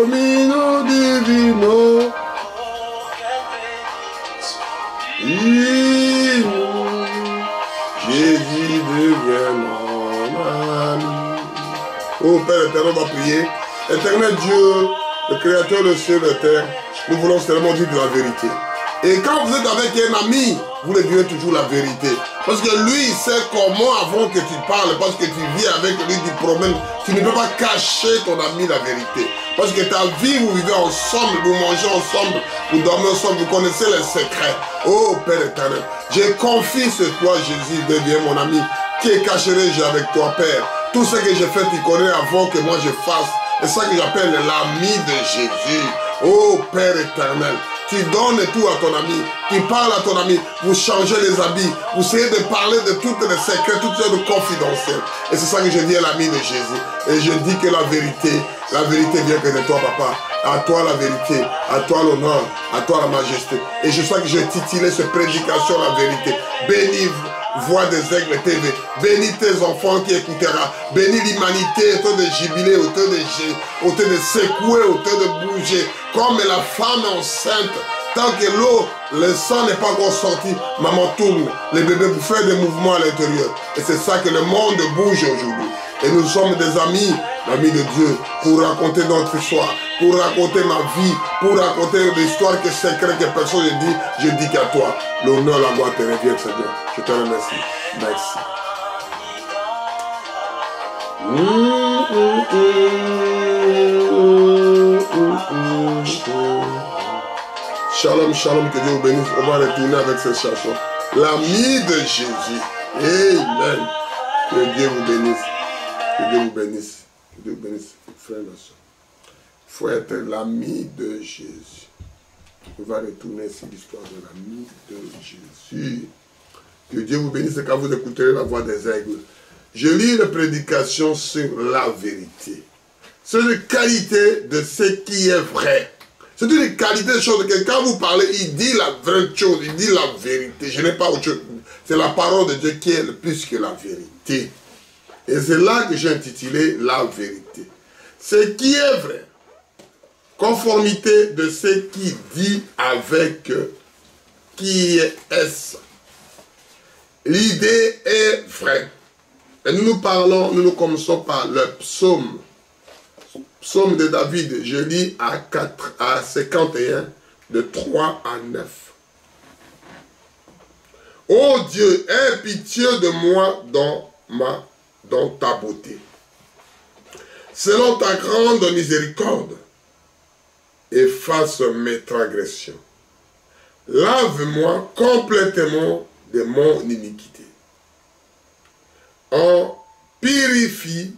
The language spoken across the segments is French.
Domino divino. Jésus devient mon ami. Oh Père éternel, on va prier. Éternel Dieu, le créateur de ciel et de terre, nous voulons seulement dire de la vérité. Et quand vous êtes avec un ami, vous lui direz toujours la vérité. Parce que lui, il sait comment avant que tu parles, parce que tu vis avec lui, tu promènes. Tu ne peux pas cacher ton ami la vérité. Parce que ta vie, vous vivez ensemble, vous mangez ensemble, vous dormez ensemble, vous connaissez les secrets. Oh Père éternel, je confie sur toi, Jésus, deviens mon ami. Qui cacherai-je avec toi, Père? Tout ce que j'ai fait, tu connais avant que moi je fasse. C'est ça que j'appelle l'ami de Jésus. Oh Père éternel, tu donnes tout à ton ami, tu parles à ton ami, vous changez les habits, vous essayez de parler de tous les secrets, toutes sortes de confidentiels. Et c'est ça que je dis à l'ami de Jésus. Et je dis que la vérité vient que de toi, papa. À toi la vérité, à toi l'honneur, à toi la majesté. Et je sais que j'ai titulé cette prédication la vérité. Bénis Voix des Aigles TV. Bénis tes enfants qui écoutera. Bénis l'humanité, autant de jubiler, autant de secouer, autant de bouger. Comme la femme enceinte, tant que l'eau, le sang n'est pas encore sorti, maman tourne, les bébés vous font des mouvements à l'intérieur. Et c'est ça que le monde bouge aujourd'hui. Et nous sommes des amis de Dieu, pour raconter notre histoire, pour raconter ma vie, pour raconter l'histoire que secret que personne ne dit, je dis qu'à toi. L'honneur, la gloire te revient, Seigneur. Je te remercie. Merci. Shalom, shalom, que Dieu vous bénisse. On va retourner avec cette chanson. L'ami de Jésus. Amen. Que Dieu vous bénisse. Que Dieu vous bénisse. Que Dieu vous bénisse, frère et soeur. Il faut être l'ami de Jésus. On va retourner sur l'histoire de l'ami de Jésus. Que Dieu vous bénisse quand vous écouterez la voix des aigles. Je lis une prédication sur la vérité. C'est une qualité de ce qui est vrai. C'est une qualité de chose que quand vous parlez, il dit la vraie chose, il dit la vérité. Je n'ai pas autre chose. C'est la parole de Dieu qui est le plus que la vérité. Et c'est là que j'ai intitulé la vérité. Ce qui est vrai, conformité de ce qui dit avec qui est-ce. L'idée est vraie. Et nous commençons par le psaume. Psaume de David, je lis à 51, de 3 à 9. Ô Dieu, aie pitié de moi dans ta beauté. Selon ta grande miséricorde, efface mes transgressions. Lave-moi complètement de mon iniquité. Purifie-moi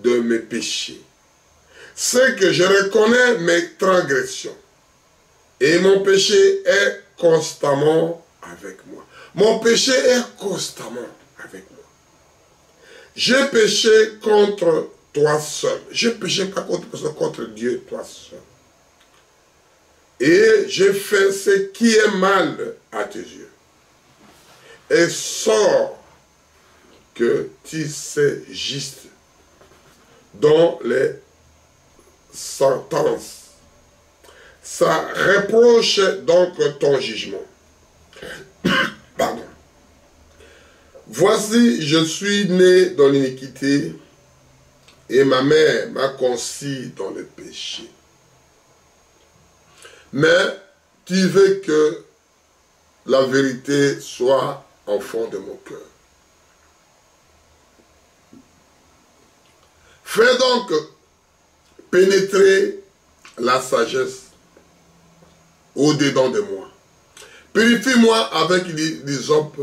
de mes péchés. C'est que je reconnais mes transgressions. Et mon péché est constamment avec moi. Mon péché est constamment avec moi. J'ai péché contre toi seul. J'ai péché pas contre Dieu, toi seul. Et j'ai fait ce qui est mal à tes yeux. Et sors que tu sais juste dans les sentences. Ça reproche donc ton jugement. Pardon. Voici, je suis né dans l'iniquité et ma mère m'a conçu dans le péché. Mais tu veux que la vérité soit au fond de mon cœur. Fais donc pénétrer la sagesse au-dedans de moi. Purifie-moi avec l'hysope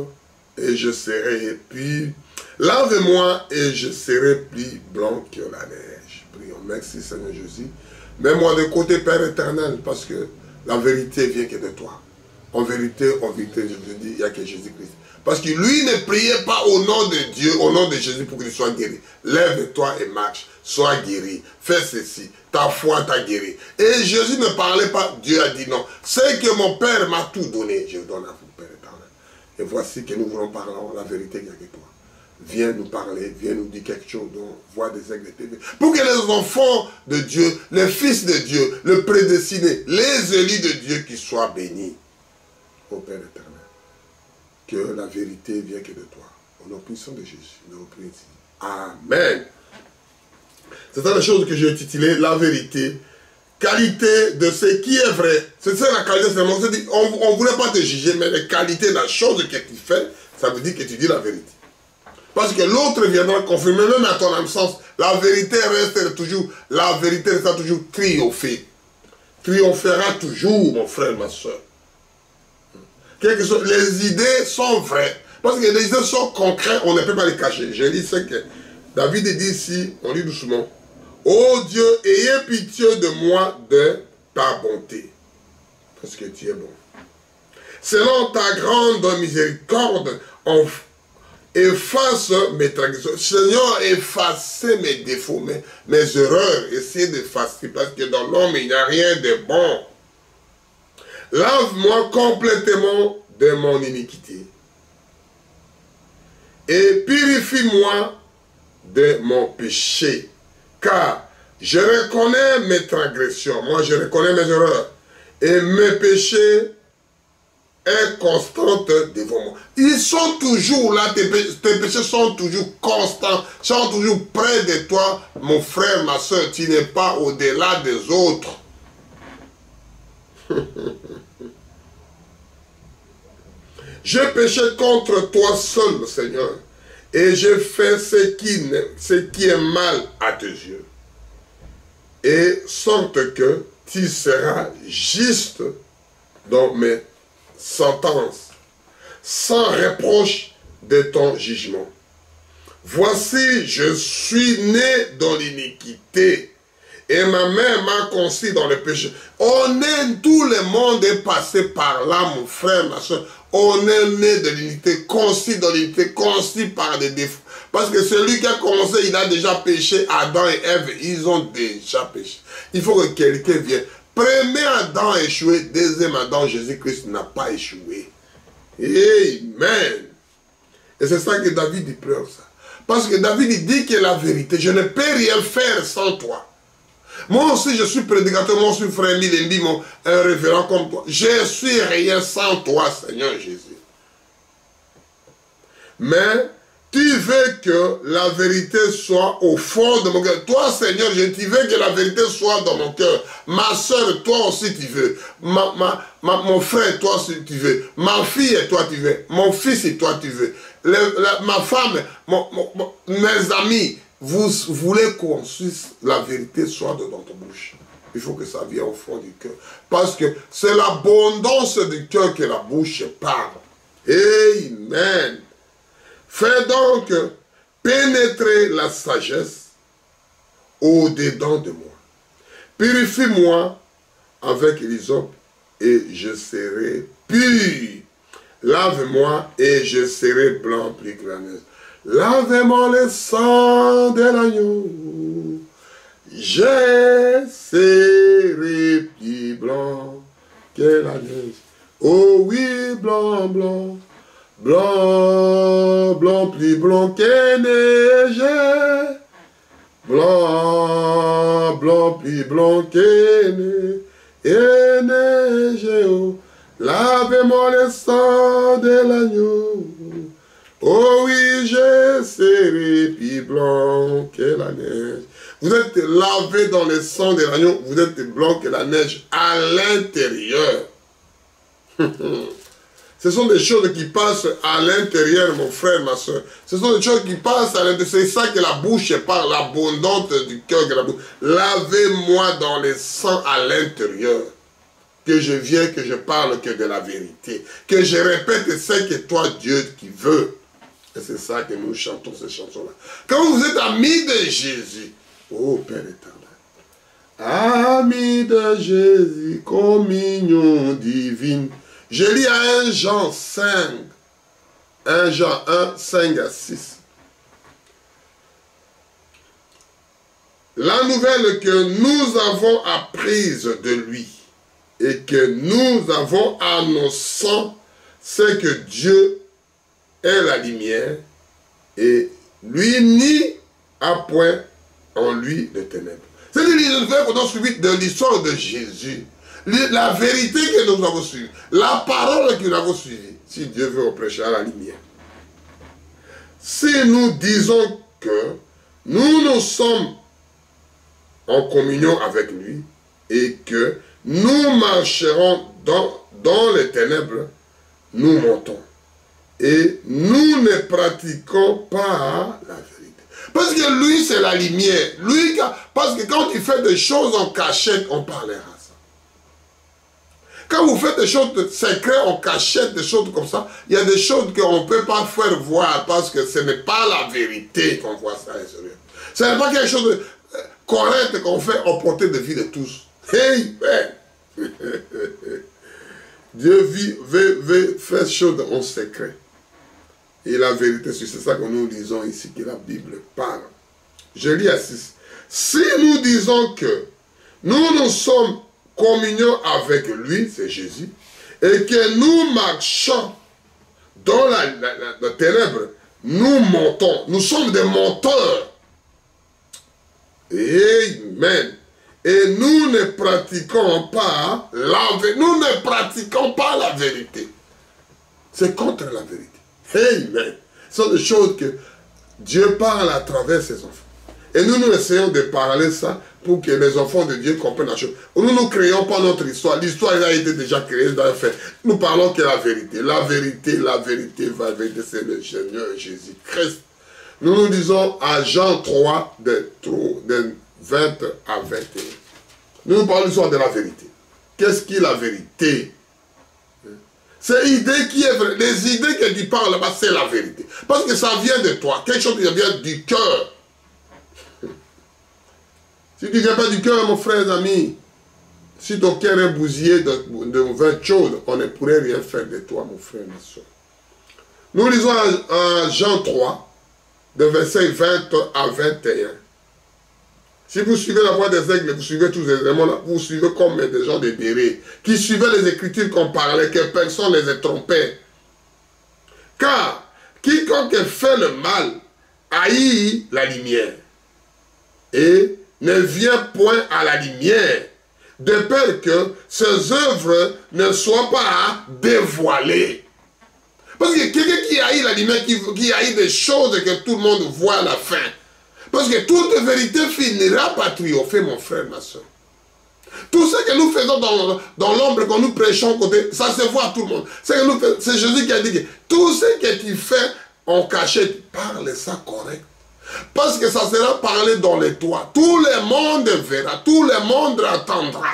et je serai pur. Lave-moi et je serai plus blanc que la neige. Prions. Merci Seigneur Jésus. Mets-moi de côté, Père éternel, parce que la vérité vient que de toi. En vérité, je te dis, il n'y a que Jésus-Christ. Parce que lui ne priait pas au nom de Dieu, au nom de Jésus pour qu'il soit guéri. Lève-toi et marche, sois guéri, fais ceci, ta foi t'a guéri. Et Jésus ne parlait pas, Dieu a dit non. C'est que mon Père m'a tout donné, je donne à vous, Père éternel. Et voici que nous voulons parler la vérité qu'il y a que toi. viens nous parler, viens nous dire quelque chose, donc voix des aigles de TV. Pour que les enfants de Dieu, les fils de Dieu, le prédestiné, les élus de Dieu qui soient bénis. Ô Père éternel, que la vérité vienne que de toi. Au nom puissant de Jésus, nous prions. Amen. C'est ça la chose que j'ai intitulée la vérité. Qualité de ce qui est vrai. C'est ça la qualité. On ne voulait pas te juger, mais les qualités de la chose que tu fais, ça veut dire que tu dis la vérité. Parce que l'autre viendra confirmer, même à ton absence, la vérité reste toujours, la vérité restera toujours triomphée. Triomphera toujours, mon frère, ma soeur. Les idées sont vraies. Parce que les idées sont concrètes, on ne peut pas les cacher. Je lis ce que David dit ici, on lit doucement. Ô Dieu, ayez pitié de moi de ta bonté. Parce que tu es bon. Selon ta grande miséricorde, efface mes transgressions. Seigneur, effacez mes défauts, mes erreurs. Essayez d'effacer, parce que dans l'homme, il n'y a rien de bon. Lave-moi complètement de mon iniquité. Et purifie-moi de mon péché. Car je reconnais mes transgressions. Moi, je reconnais mes erreurs. Et mes péchés est constante devant moi. Ils sont toujours là, tes péchés sont toujours constants, sont toujours près de toi, mon frère, ma soeur. Tu n'es pas au-delà des autres. J'ai péché contre toi seul, Seigneur, et j'ai fait ce qui est mal à tes yeux. Et sorte que tu seras juste dans mes sentences, sans reproche de ton jugement. Voici, je suis né dans l'iniquité, et ma mère m'a conçu dans le péché. Tout le monde est passé par là, mon frère, ma soeur. On est né de l'unité, conçu dans l'unité, conçu par des défauts. Parce que celui qui a commencé, il a déjà péché. Adam et Ève, ils ont déjà péché. Il faut que quelqu'un vienne. Premier Adam a échoué, deuxième Adam, Jésus-Christ n'a pas échoué. Amen. Et c'est ça que David dit, pleure ça. Parce que David dit que la vérité, je ne peux rien faire sans toi. Moi aussi, je suis prédicateur, moi aussi, frère Milendi, un révérend comme toi. Je suis rien sans toi, Seigneur Jésus. Mais tu veux que la vérité soit au fond de mon cœur. Toi, Seigneur, tu veux que la vérité soit dans mon cœur. Ma soeur, toi aussi, tu veux. Mon frère, toi aussi, tu veux. Ma fille, et toi, tu veux. Mon fils, et toi, tu veux. Ma femme, mes amis, vous voulez qu'on suisse la vérité soit dans notre bouche. Il faut que ça vienne au fond du cœur. Parce que c'est l'abondance du cœur que la bouche parle. Amen. Fais donc pénétrer la sagesse au-dedans de moi. Purifie-moi avec l'hysope et je serai pur. Lave-moi et je serai blanc plus que la neige. Lave-moi le sang de l'agneau. Je serai plus blanc que la neige. Oh oui, blanc, blanc. Blanc, blanc, plus blanc que neige. Blanc, blanc, plus blanc que neige. Oh. Lavez-moi le sang de l'agneau. Oh oui, je serai plus blanc que la neige. Vous êtes lavé dans le sang de l'agneau, vous êtes blanc que la neige à l'intérieur. Ce sont des choses qui passent à l'intérieur, mon frère, ma soeur. Ce sont des choses qui passent à l'intérieur. C'est ça que la bouche parle, l'abondance du cœur de la bouche. Lavez-moi dans le sang à l'intérieur. Que je vienne, que je parle que de la vérité. Que je répète ce que toi, Dieu, qui veut. Et c'est ça que nous chantons ces chansons-là. Quand vous êtes amis de Jésus, oh Père éternel, amis de Jésus, communion divine. Je lis à 1 Jean 5, 1 Jean 1, 5 à 6. La nouvelle que nous avons apprise de lui et que nous avons annoncé, c'est que Dieu est la lumière et lui n'y a point en lui de ténèbres. C'est-à-dire que nous avons suivi de l'histoire de Jésus. La vérité que nous avons suivie, la parole que nous avons suivie, si Dieu veut prêcher à la lumière. Si nous disons que nous sommes en communion avec lui et que nous marcherons dans les ténèbres, nous mentons. Et nous ne pratiquons pas la vérité. Parce que lui, c'est la lumière. Lui, parce que quand il fait des choses en cachette, on parlera ça. Quand vous faites des choses secrètes en cachette, des choses comme ça, il y a des choses qu'on ne peut pas faire voir parce que ce n'est pas la vérité qu'on voit ça. Ce n'est pas quelque chose de correct qu'on fait en portée de vie de tous. Hey, man. Dieu veut faire des choses en secret. Et la vérité, c'est ça que nous lisons ici, que la Bible parle. Je lis à 6. Si nous disons que nous sommes communion avec lui, c'est Jésus, et que nous marchons dans la ténèbre, nous mentons. Nous sommes des menteurs. Amen. Et nous ne pratiquons pas la vérité. Nous ne pratiquons pas la vérité. C'est contre la vérité. Amen. Ce sont des choses que Dieu parle à travers ses enfants. Et nous essayons de parler ça pour que les enfants de Dieu comprennent la chose. Nous ne créons pas notre histoire. L'histoire a été déjà créée dans le fait. Nous parlons que la vérité. La vérité, c'est le Seigneur Jésus-Christ. Nous disons à Jean 3, de 20 à 21. Nous parlons l'histoire de la vérité. Qu'est-ce qui est la vérité? C'est l'idée qui est vraie. Les idées que tu parles là-bas, c'est la vérité. Parce que ça vient de toi. Quelque chose qui vient du cœur. Si tu ne viens pas du cœur, mon frère, ami, si ton cœur est bousillé de vin chaud, on ne pourrait rien faire de toi, mon frère, ma soeur. Nous lisons en Jean 3, de versets 20 à 21. Si vous suivez la voie des aigles, vous suivez tous les éléments, vous suivez comme des gens de béret, qui suivaient les Écritures qu'on parlait, que personne ne les ait trompés. Car quiconque fait le mal haït la lumière et ne vient point à la lumière, de peur que ses œuvres ne soient pas dévoilées. Parce que quelqu'un qui haït la lumière, qui haït des choses que tout le monde voit à la fin, parce que toute vérité finira par triompher, mon frère, ma soeur. Tout ce que nous faisons dans l'ombre, quand nous prêchons, ça se voit à tout le monde. C'est Jésus qui a dit que tout ce que tu fais en cachette, parle ça correct. Parce que ça sera parlé dans les toits. Tout le monde verra, tout le monde attendra.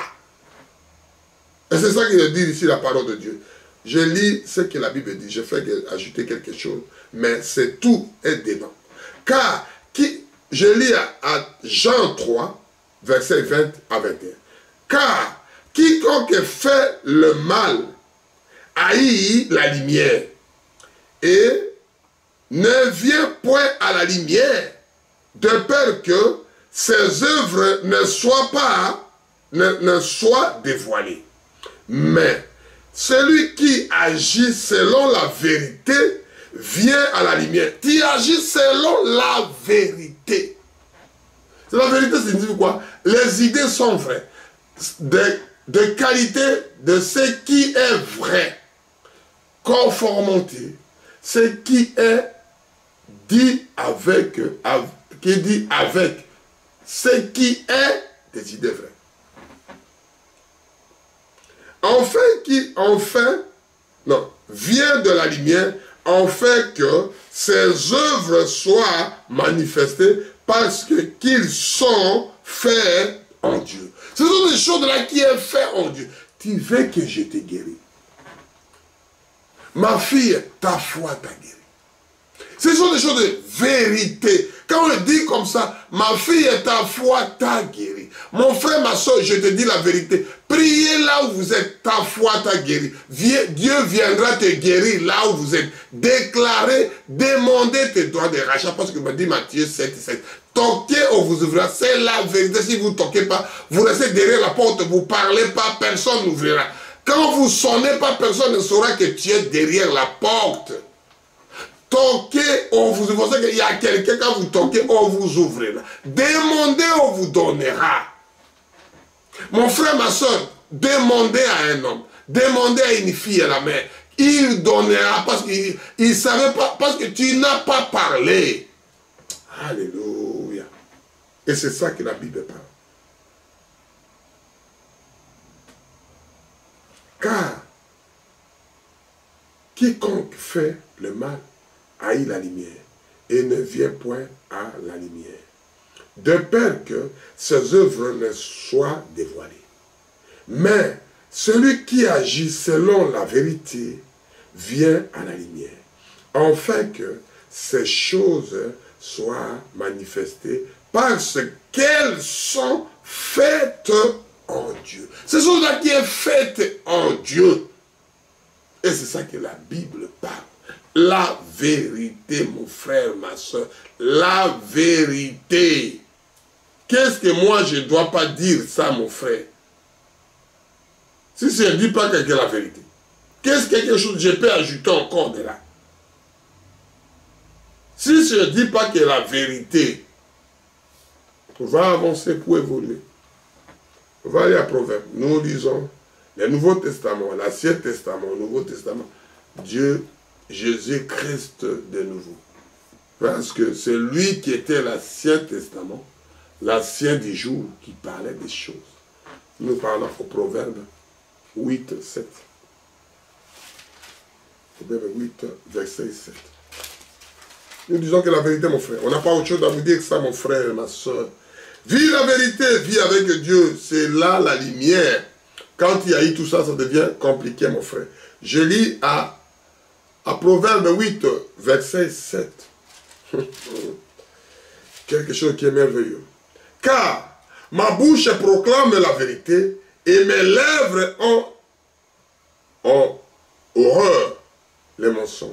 Et c'est ça qu'il dit ici, la parole de Dieu. Je lis ce que la Bible dit, je fais ajouter quelque chose, mais c'est tout est dedans. Car, je lis à Jean 3, verset 20 à 21. Car quiconque fait le mal haït la lumière et ne vient point à la lumière de peur que ses œuvres ne soient dévoilées. Mais celui qui agit selon la vérité vient à la lumière. Tu agis selon la vérité. La vérité signifie quoi? Les idées sont vraies. De qualité de ce qui est vrai. Conformité. Ce qui est dit avec ce qui est des idées vraies. Vient de la lumière, en fait que ses œuvres soient manifestées parce qu'ils sont faits en Dieu. Ce sont des choses là qui sont faites en Dieu. Tu veux que je te guérisse. Ma fille, ta foi t'a guéri. Ce sont des choses de vérité. Quand on dit comme ça, ma fille, ta foi t'a guéri. Mon frère, ma soeur, je te dis la vérité. Priez là où vous êtes, ta foi t'a guéri. Dieu viendra te guérir là où vous êtes. Déclarez, demandez tes droits de rachat. Parce que me dit Matthieu 7:7. Toquez, on vous ouvrira. C'est la vérité. Si vous ne toquez pas, vous restez derrière la porte, vous ne parlez pas, personne n'ouvrira. Quand vous ne sonnez pas, personne ne saura que tu es derrière la porte. toquez, on vous ouvre. Il y a quelqu'un, quand vous toquez, on vous ouvrira. Demandez, on vous donnera. Mon frère, ma soeur, demandez à un homme, demandez à une fille à la mère. Il donnera parce qu'il ne savait pas, parce que tu n'as pas parlé. Alléluia. Et c'est ça que la Bible parle. Car quiconque fait le mal haït la lumière et ne vient point à la lumière, de peur que ses œuvres ne soient dévoilées. Mais celui qui agit selon la vérité vient à la lumière, afin que ces choses soient manifestées parce qu'elles sont faites en Dieu. Ce sont là qui est faite en Dieu. Et c'est ça que la Bible parle. La vérité, mon frère, ma soeur. La vérité. Qu'est-ce que moi je ne dois pas dire ça, mon frère? Si je ne dis pas que la vérité, qu'est-ce quelque chose que je peux ajouter encore de là? Si je ne dis pas que la vérité, on va avancer pour évoluer. On va aller à Proverbes. Nous lisons le Nouveau Testament, l'Ancien Testament, le Nouveau Testament. Dieu, Jésus-Christ de nouveau. Parce que c'est lui qui était l'Ancien Testament, l'Ancien du jour, qui parlait des choses. Nous parlons au Proverbe 8, 7. Proverbe 8, verset 7. Nous disons que la vérité, mon frère. On n'a pas autre chose à vous dire que ça, mon frère, ma soeur. Vis la vérité, vis avec Dieu. C'est là la lumière. Quand il y a eu tout ça, ça devient compliqué, mon frère. Je lis à Proverbe 8, verset 7. Quelque chose qui est merveilleux. Car ma bouche proclame la vérité et mes lèvres ont horreur les mensonges.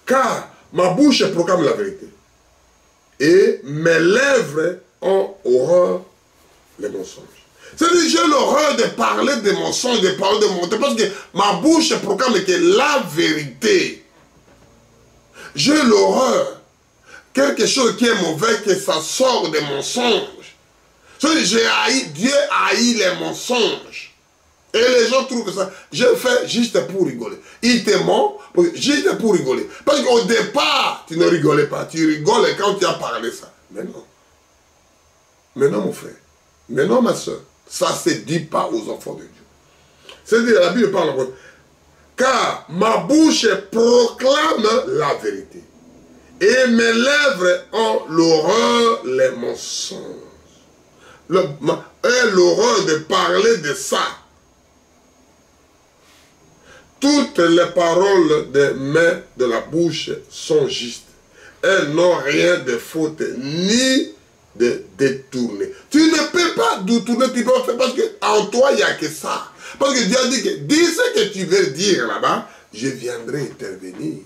Car ma bouche proclame la vérité et mes lèvres ont horreur les mensonges. C'est-à-dire, j'ai l'horreur de parler des mensonges, de parler de mentir, parce que ma bouche proclame que la vérité. J'ai l'horreur, quelque chose qui est mauvais, que ça sort des mensonges. C'est-à-dire, Dieu haït les mensonges. Et les gens trouvent que ça, je fais juste pour rigoler. Il te ment, juste pour rigoler. Parce qu'au départ, tu ne rigolais pas. Tu rigoles quand tu as parlé ça. Mais non. Mais non, mon frère. Mais non, ma soeur. Ça ne se dit pas aux enfants de Dieu. C'est-à-dire, la Bible parle. Car ma bouche proclame la vérité. Et mes lèvres ont l'horreur les mensonges. L'horreur de parler de ça. Toutes les paroles des mains de la bouche sont justes. Elles n'ont rien de faute ni de détourné. Tu ne peux pas détourner, tu peux faire parce qu'en toi, il n'y a que ça. Parce que Dieu a dit que dis ce que tu veux dire là-bas, je viendrai intervenir.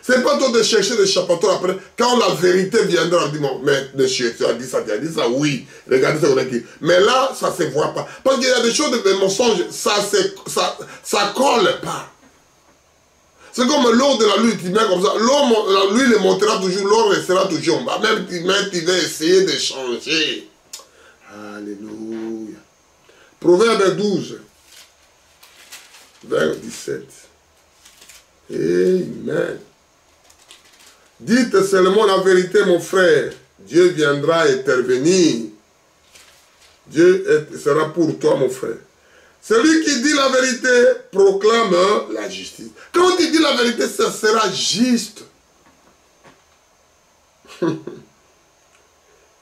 Ce n'est pas toi de chercher des chapatons après. Quand la vérité viendra, on dit, bon, mais monsieur, tu as dit ça, oui. Regardez ce qu'on a dit. Mais là, ça ne se voit pas. Parce qu'il y a des choses, des mensonges, ça colle pas. C'est comme l'eau de la lune, tu mets comme ça. L'huile montera toujours, l'eau restera toujours. Même tu vas essayer de changer. Alléluia. Proverbe 12, vers 17. Amen. Dites seulement la vérité, mon frère. Dieu viendra intervenir. Dieu sera pour toi, mon frère. Celui qui dit la vérité proclame la justice. Quand il dit la vérité, ça sera juste.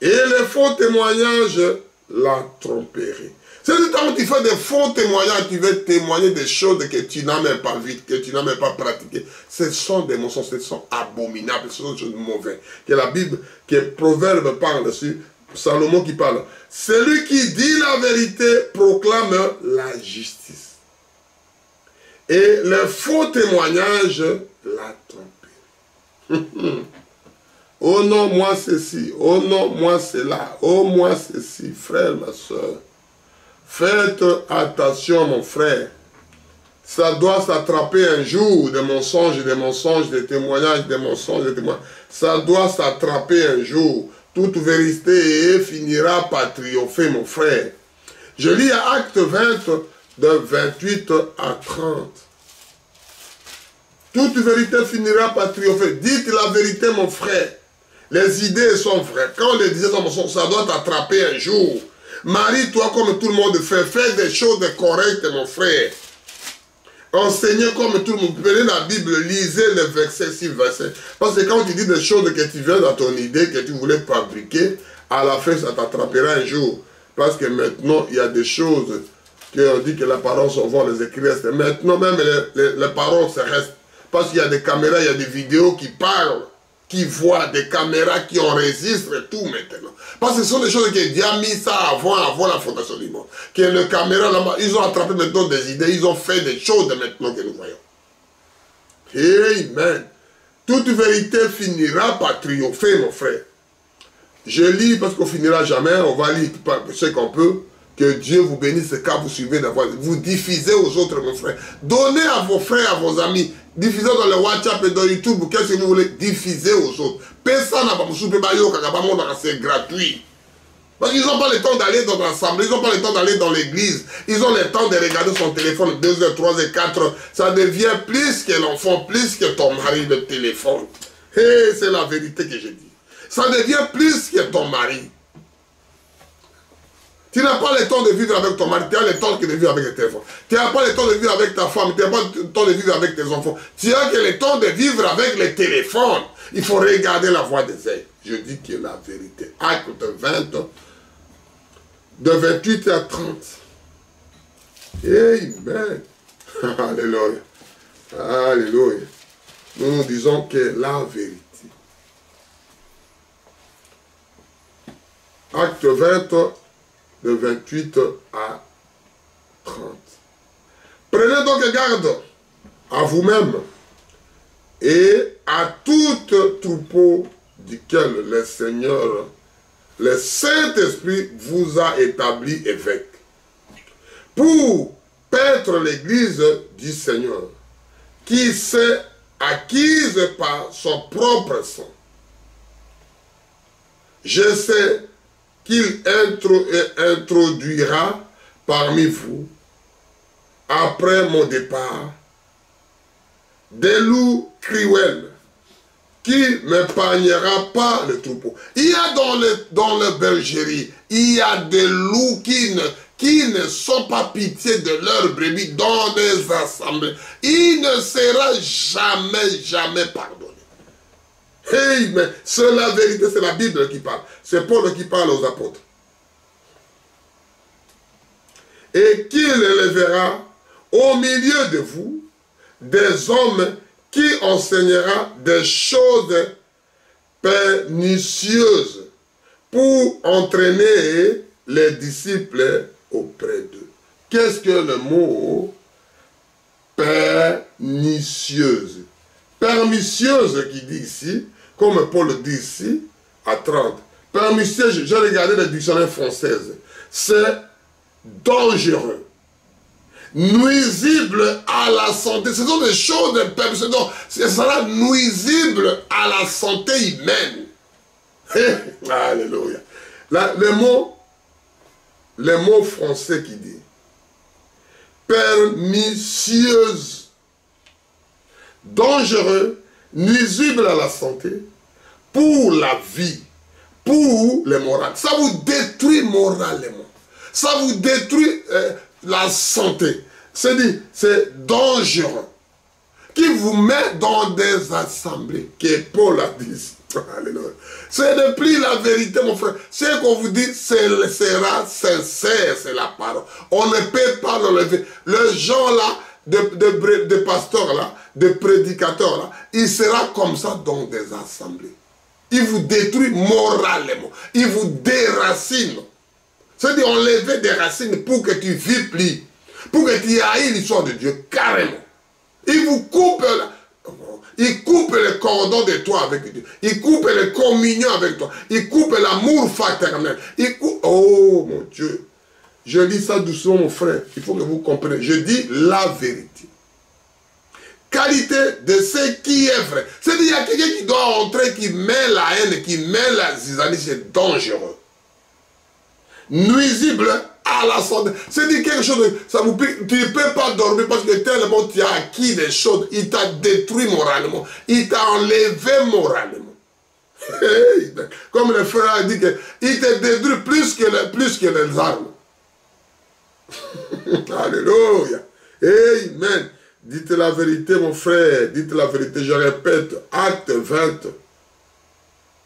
Et les faux témoignages la tromperaient. C'est-à-dire quand tu fais des faux témoignages, tu veux témoigner des choses que tu n'as même pas vues, que tu n'as même pas pratiquées. Ce sont des mensonges, ce sont abominables, ce sont des choses mauvaises. Que la Bible, que Proverbe parle dessus, Salomon qui parle. Celui qui dit la vérité proclame la justice. Et les faux témoignages la trompent. Oh non, moi ceci. Oh non, moi cela. Oh moi ceci. Frère, ma soeur. Faites attention, mon frère. ça doit s'attraper un jour, des mensonges, des témoignages, des mensonges, des témoignages. Ça doit s'attraper un jour. Toute vérité finira par triompher, mon frère. Je lis à Acte 20, de 28 à 30. Toute vérité finira par triompher. Dites la vérité, mon frère. Les idées sont vraies. Quand les idées sont mensonges, ça doit t'attraper un jour. Marie-toi comme tout le monde fait. Fais des choses correctes, mon frère. Enseignez comme tout le monde. Prenez la Bible, lisez les versets, 6 versets. Parce que quand tu dis des choses que tu viens dans ton idée, que tu voulais fabriquer, à la fin, ça t'attrapera un jour. Parce que maintenant, il y a des choses qu'on dit que les parents sont vont les écrire. Maintenant, même les parents se restent. Parce qu'il y a des caméras, il y a des vidéos qui parlent, qui voient, des caméras qui enregistrent tout maintenant. Parce que ce sont des choses que Dieu a mis ça avant la fondation du monde. Que les caméras là-bas, ils ont attrapé maintenant des idées, ils ont fait des choses maintenant que nous voyons. Amen. Toute vérité finira par triompher, mon frère. Je lis parce qu'on finira jamais, on va lire ce qu'on peut. Que Dieu vous bénisse car vous suivez la voie. Vous diffusez aux autres, mon frère. Donnez à vos frères, à vos amis. Diffusez dans le WhatsApp et dans YouTube. Qu'est-ce que vous voulez? Diffusez aux autres. Personne n'a pas c'est gratuit. Parce qu'ils n'ont pas le temps d'aller dans l'assemblée. Ils n'ont pas le temps d'aller dans l'église. Ils ont le temps de regarder son téléphone 2 heures, 3 heures, 4 heures. Ça devient plus que l'enfant, plus que ton mari, le téléphone. Et c'est la vérité que je dis. Ça devient plus que ton mari. Tu n'as pas le temps de vivre avec ton mari, tu as le temps de vivre avec tes enfants. Tu n'as pas le temps de vivre avec ta femme, tu n'as pas le temps de vivre avec tes enfants. Tu as que le temps de vivre avec les téléphones. Il faut regarder la voie des ailes. Je dis que la vérité. Acte 20, de 28 à 30. Amen. Alléluia. Alléluia. Nous disons que la vérité. Acte 20, de 28 à 30. Prenez donc garde à vous-même et à tout troupeau duquel le Seigneur, le Saint-Esprit vous a établi évêque, pour paître l'église du Seigneur, qui s'est acquise par son propre sang. Je sais qu'il introduira parmi vous, après mon départ, des loups cruels, qui n'épargnera pas le troupeau. Il y a dans le bergerie, il y a des loups qui ne sont pas pitié de leurs brebis dans des assemblées. Il ne sera jamais pardonné. Hey, mais c'est la vérité, c'est la Bible qui parle. C'est Paul qui parle aux apôtres. Et qu'il élèvera au milieu de vous des hommes qui enseignera des choses pernicieuses pour entraîner les disciples auprès d'eux. Qu'est-ce que le mot pernicieuse? Pernicieuse qui dit ici, comme Paul dit ici, à 30. Pernicieuse, j'ai regardé la dictionnaire française. C'est dangereux, nuisible à la santé. Ce sont des choses de pernicieuses. Donc, ce sera nuisible à la santé humaine. Alléluia. Le mot français qui dit pernicieuse, dangereux, nuisible à la santé, pour la vie, pour les morales. Ça vous détruit moralement. Ça vous détruit la santé. C'est dangereux. Qui vous met dans des assemblées, que Paul a dit. Alléluia. C'est de plus la vérité, mon frère. Ce qu'on vous dit, sera sincère, c'est la parole. On ne peut pas l'enlever. Les gens là, de pasteurs là, de prédicateurs là, il sera comme ça dans des assemblées. Il vous détruit moralement. Il vous déracine. C'est-à-dire enlever des racines pour que tu vives plus. Pour que tu ailles l'histoire de Dieu, carrément. Il vous coupe là. Il coupe le cordon de toi avec Dieu. Il coupe la communion avec toi. Il coupe l'amour fraternel. Il coupe... Oh mon Dieu. Je lis ça doucement, mon frère. Il faut que vous compreniez. Je dis la vérité. qualité de ce qui est vrai. C'est-à-dire qu'il y a quelqu'un qui doit entrer, qui met la haine, qui met la zizanie, c'est dangereux. Nuisible à la santé. C'est-à-dire quelque chose, ça vous, tu ne peux pas dormir parce que tellement tu as acquis des choses, il t'a détruit moralement, il t'a enlevé moralement. Comme le frère a dit, il te détruit plus que les armes. Alléluia. Amen. Dites la vérité, mon frère. Dites la vérité. Je répète. Acte 20,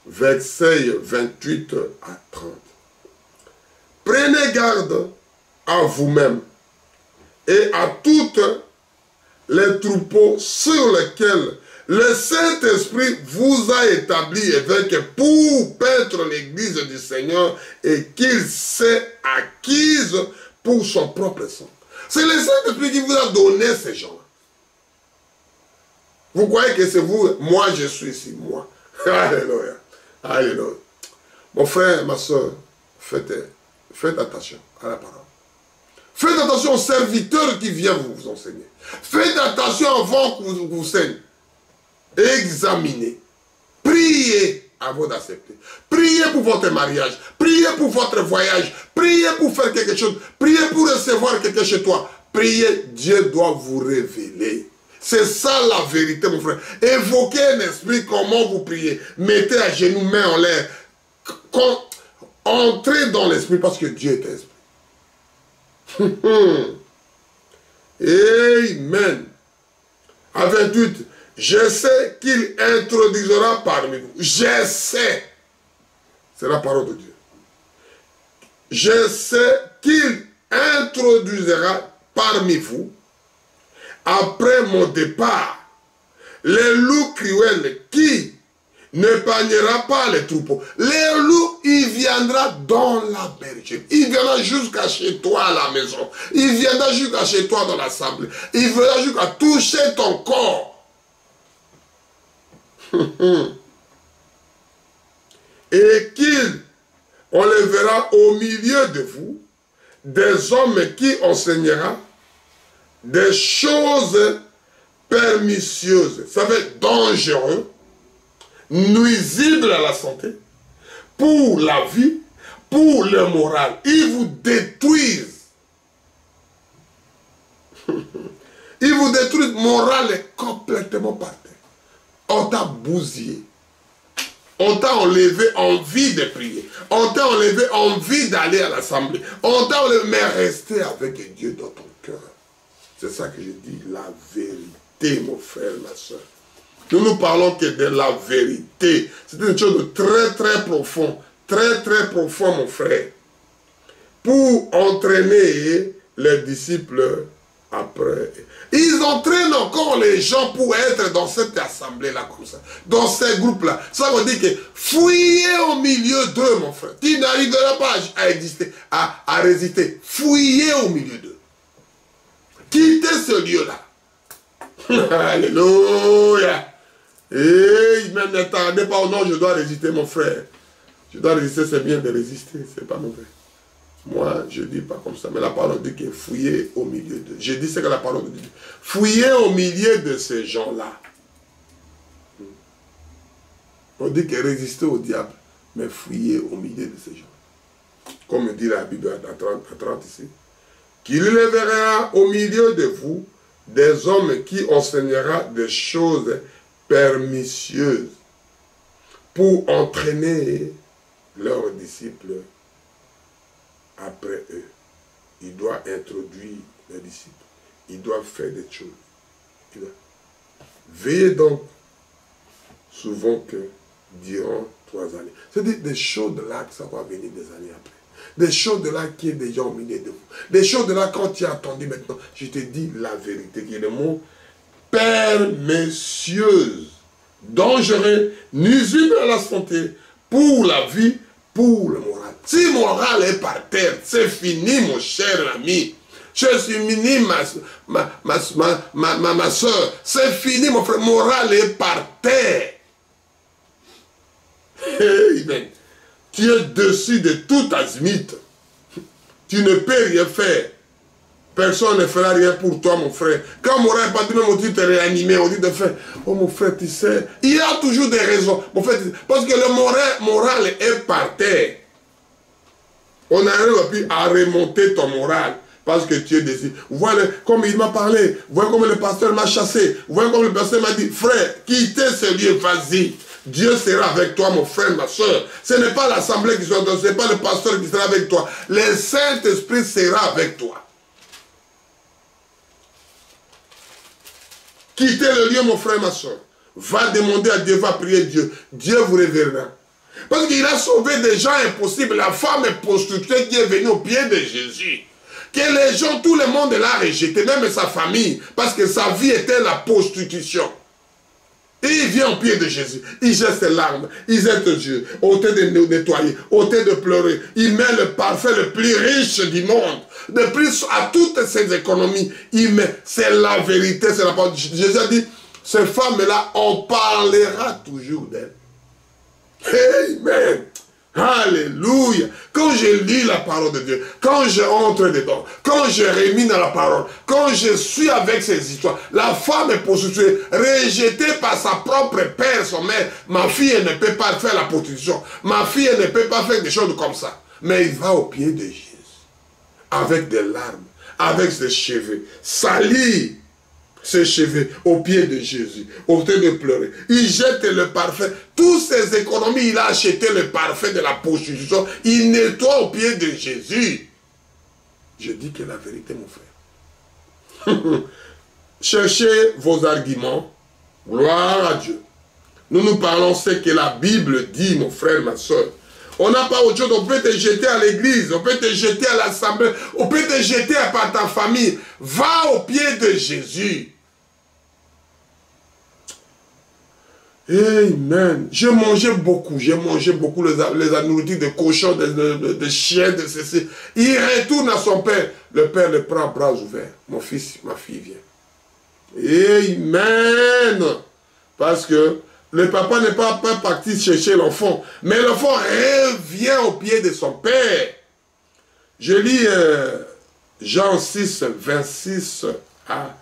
versets 28 à 30. Prenez garde à vous-même et à toutes les troupeaux sur lesquels le Saint-Esprit vous a établi évêque pour paître l'église du Seigneur et qu'il s'est acquise pour son propre sang. C'est le Saint-Esprit qui vous a donné ces gens-là. Vous croyez que c'est vous? Moi, je suis ici, moi. Alléluia. Alléluia. Mon frère, ma soeur, faites attention à la parole. Faites attention aux serviteurs qui viennent vous enseigner. Faites attention avant que vous enseignez. Examinez. Priez avant d'accepter. Priez pour votre mariage. Priez pour votre voyage. Priez pour faire quelque chose. Priez pour recevoir quelque chose chez toi. Priez, Dieu doit vous révéler. C'est ça la vérité, mon frère. Évoquez un esprit, comment vous priez. Mettez à genoux, main en l'air. Entrez dans l'esprit parce que Dieu est esprit. Amen. À 28, je sais qu'il introduira parmi vous. Je sais. C'est la parole de Dieu. Je sais qu'il introduira parmi vous, après mon départ, les loups cruels qui n'épargnera pas les troupeaux. Les loups, il viendra dans la bergerie. Il viendra jusqu'à chez toi à la maison. Il viendra jusqu'à chez toi dans l'assemblée. Il viendra jusqu'à toucher ton corps. Et qu'il enlèvera au milieu de vous des hommes qui enseignera des choses pernicieuses, ça veut dire dangereux, nuisibles à la santé, pour la vie, pour le moral. Ils vous détruisent. Ils vous détruisent. Moral est complètement par terre. On t'a bousillé. On t'a enlevé envie de prier. On t'a enlevé envie d'aller à l'assemblée. On t'a enlevé, mais rester avec Dieu dans ton cœur. C'est ça que je dis, la vérité, mon frère, ma soeur. Nous parlons que de la vérité. C'est une chose de très, très profond. Très, très profond, mon frère. Pour entraîner les disciples après. Ils entraînent encore les gens pour être dans cette assemblée-là, comme ça. Dans ces groupes-là. Ça veut dire que fouillez au milieu d'eux, mon frère. Tu n'arriveras pas à exister, à résister. Fouillez au milieu d'eux. Quittez ce lieu-là. Alléluia. Et même ne tardez pas au nom, je dois résister, mon frère. Je dois résister, c'est bien de résister, c'est pas mauvais. Moi, je ne dis pas comme ça, mais la parole dit que fouillez au milieu d'eux. Je dis ce que la parole dit. Fouillez au milieu de ces gens-là. On dit que résistez au diable, mais fouillez au milieu de ces gens. Comme dit la Bible à 30 ici. Qu'il élèvera au milieu de vous des hommes qui enseignera des choses pernicieuses pour entraîner leurs disciples après eux. Il doit introduire les disciples. Il doit faire des choses. Veillez donc souvent que durant 3 années. C'est-à-dire des choses de là que ça va venir des années après. Des choses de là qui est déjà au milieu de vous. Des choses de là quand tu as attendu maintenant. Je te dis la vérité qui est le mot pernicieuse, dangereux, nuisible à la santé, pour la vie, pour le moral. Si le moral est par terre, c'est fini mon cher ami. Je suis fini ma soeur. C'est fini mon frère. Moral est par terre. Amen. Tu es dessus de tout azimut. Tu ne peux rien faire personne ne fera rien pour toi, mon frère. Quand mon frère n'est pas dit, même on dit de te réanimer, on dit de faire, oh mon frère, tu sais, il y a toujours des raisons. Mon frère, parce que le moral est par terre. On n'arrive plus à remonter ton moral. Parce que tu es décidé. Voilà comme il m'a parlé. Voilà comme le pasteur m'a chassé. Voilà comme le pasteur m'a dit, frère, quittez ce lieu, vas-y. Dieu sera avec toi, mon frère, ma soeur. Ce n'est pas l'assemblée qui sera avec toi, ce n'est pas le pasteur qui sera avec toi. Le Saint-Esprit sera avec toi. Quittez le lieu, mon frère, ma soeur. Va demander à Dieu, va prier Dieu. Dieu vous révélera. Parce qu'il a sauvé des gens impossibles. La femme est prostituée qui est venue au pied de Jésus. Que les gens, tout le monde l'a rejeté, même sa famille, parce que sa vie était la prostitution. Et il vient au pied de Jésus, il jette ses larmes, il jette Dieu, ôtez de nettoyer, ôtez de pleurer. Il met le parfait le plus riche du monde. De plus à toutes ses économies, il met, c'est la vérité, c'est la parole. Jésus a dit, ces femmes-là, on parlera toujours d'elles. Amen. Alléluia. Quand je lis la parole de Dieu, quand je entre dedans, quand je remine dans la parole, quand je suis avec ces histoires, la femme est prostituée, rejetée par sa propre père, son mère. Ma fille, elle ne peut pas faire la prostitution. Ma fille, elle ne peut pas faire des choses comme ça. Mais il va au pied de Jésus, avec des larmes, avec ses cheveux, salis ses cheveux au pied de Jésus, au lieu de pleurer. Il jette le parfait. Toutes ses économies, il a acheté le parfait de la prostitution. Il nettoie au pied de Jésus. Je dis que la vérité, mon frère. Cherchez vos arguments. Gloire à Dieu. Nous parlons ce que la Bible dit, mon frère, ma soeur. On n'a pas autre chose. On peut te jeter à l'église, on peut te jeter à l'assemblée, on peut te jeter par ta famille. Va au pied de Jésus. Amen. J'ai mangé beaucoup les nourritures de cochons, de chiens, de ceci. Il retourne à son père. Le père le prend à bras ouverts. Mon fils, ma fille vient. Amen. Parce que le papa n'est pas parti chercher l'enfant, mais l'enfant revient au pied de son père. Je lis Jean 6, 26 à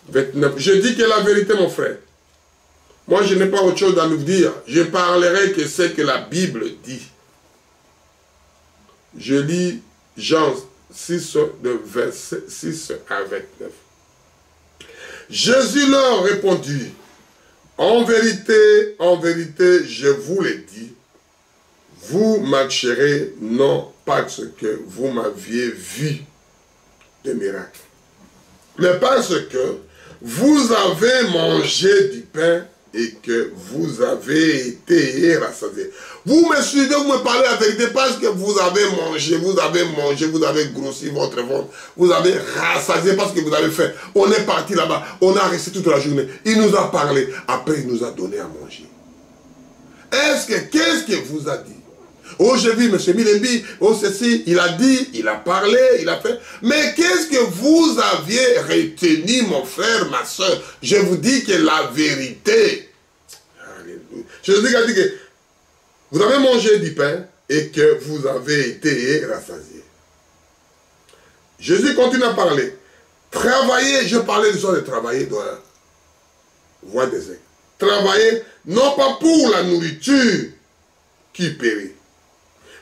29. Je dis que la vérité, mon frère. Moi, je n'ai pas autre chose à nous dire. Je parlerai que ce que la Bible dit. Je lis Jean 6, de verset 6 à 29. Jésus leur répondit, en vérité, je vous l'ai dit, vous marcherez non parce que vous m'aviez vu des miracles, mais parce que vous avez mangé du pain et que vous avez été rassasiés. Vous me suivez, vous me parlez la vérité parce que vous avez mangé, vous avez grossi votre ventre, vous avez rassasié parce que vous avez fait. On est parti là-bas, on a resté toute la journée. Il nous a parlé, après il nous a donné à manger. Qu'est-ce que vous a dit? Oh, j'ai vu M. Milembi, oh ceci, il a dit, il a parlé, il a fait. Mais qu'est-ce que vous aviez retenu, mon frère, ma soeur? Je vous dis que la vérité. Alléluia. Jésus a dit que vous avez mangé du pain et que vous avez été rassasiés. Jésus continue à parler. Travailler, je parlais du soir de travailler dans la voie des ailes. Travailler, non pas pour la nourriture qui périt,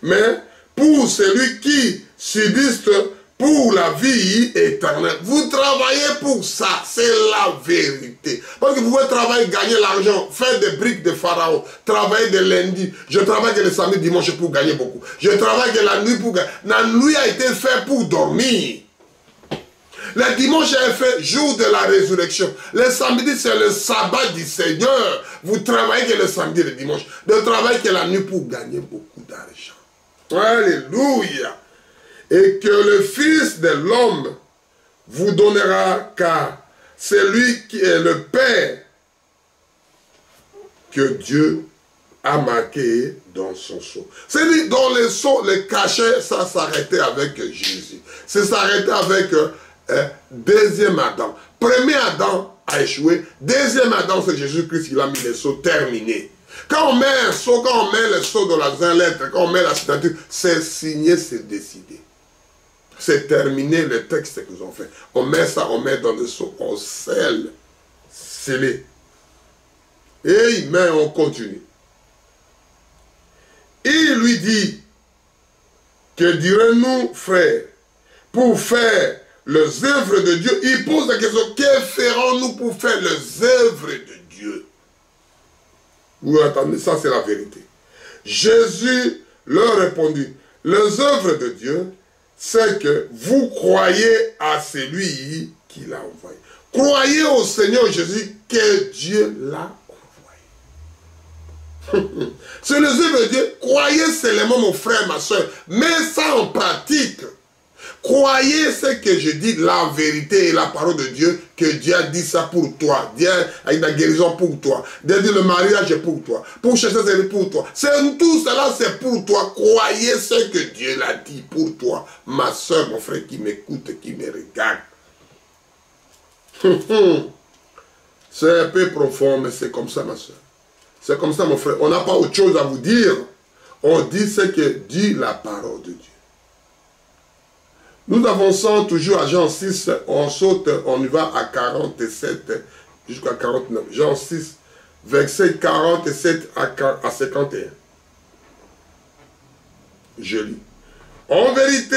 mais pour celui qui subsiste pour la vie éternelle. Vous travaillez pour ça, c'est la vérité. Parce que vous pouvez travailler, gagner l'argent, faire des briques de pharaon, travailler de lundi. Je travaille que le samedi, dimanche pour gagner beaucoup. Je travaille que la nuit pour gagner. La nuit a été faite pour dormir. Le dimanche est fait jour de la résurrection. Le samedi, c'est le sabbat du Seigneur. Vous travaillez que le samedi et le dimanche. De travailler que la nuit pour gagner beaucoup d'argent. Alléluia. Et que le Fils de l'homme vous donnera, car c'est lui qui est le Père que Dieu a marqué dans son sceau. C'est-à-dire, dans le sceau, le cachet, ça s'arrêtait avec Jésus. Ça s'arrêtait avec deuxième Adam. Premier Adam a échoué. Deuxième Adam, c'est Jésus-Christ qui l'a mis le sceau terminé. Quand on met un sceau, quand on met le sceau dans la lettre, quand on met la signature, c'est signé, c'est décidé. C'est terminé le texte que nous avons fait. On met ça, on met dans le seau, on scelle, scellé. Et on continue. Il lui dit, que dirons-nous, frère, pour faire les œuvres de Dieu? Il pose la question, que ferons-nous pour faire les œuvres de Dieu? Vous entendez, ça c'est la vérité. Jésus leur répondit, les œuvres de Dieu, c'est que vous croyez à celui qui l'a envoyé. Croyez au Seigneur Jésus que Dieu l'a envoyé. C'est les œuvres de Dieu. Croyez seulement, mon frère, ma soeur. Mets ça en pratique. Croyez ce que je dis, la vérité et la parole de Dieu, que Dieu a dit ça pour toi. Dieu a dit la guérison pour toi. Dieu a dit le mariage est pour toi. Pour chercher, c'est pour toi. Tout cela, c'est pour toi. Croyez ce que Dieu l'a dit pour toi. Ma soeur, mon frère qui m'écoute, qui me regarde. C'est un peu profond, mais c'est comme ça, ma soeur. C'est comme ça, mon frère. On n'a pas autre chose à vous dire. On dit ce que dit la parole de Dieu. Nous avançons toujours à Jean 6, on saute, on y va à 47 jusqu'à 49. Jean 6, verset 47 à 51. Je lis. En vérité,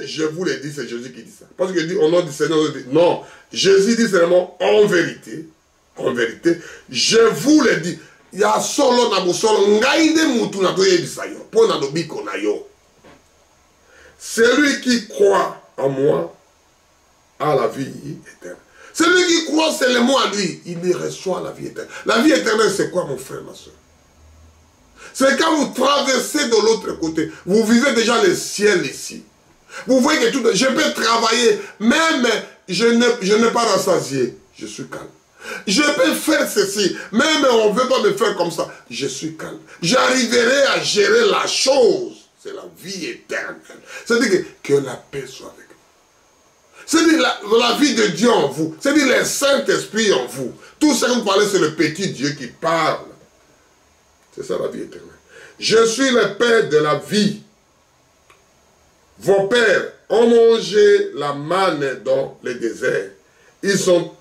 je vous l'ai dit, c'est Jésus qui dit ça. Parce qu'il dit au nom du Seigneur, non, Jésus dit seulement en vérité, je vous l'ai dit. Il y a solo na busolo, ngaide mutu na doye bisayo, po na dobiko na yo. Celui qui croit en moi a la vie éternelle. Celui qui croit seulement à lui, il reçoit la vie éternelle. La vie éternelle, c'est quoi, mon frère, ma soeur? C'est quand vous traversez de l'autre côté. Vous vivez déjà le ciel ici. Vous voyez que tout, je peux travailler, même je n'ai pas rassasié. Je suis calme. Je peux faire ceci, même on ne veut pas me faire comme ça. Je suis calme. J'arriverai à gérer la chose. C'est la vie éternelle. C'est-à-dire que la paix soit avec vous. C'est-à-dire la vie de Dieu en vous. C'est-à-dire le Saint-Esprit en vous. Tout ce que vous parlez, c'est le petit Dieu qui parle. C'est ça la vie éternelle. Je suis le Père de la vie. Vos pères ont mangé la manne dans le désert. Ils sont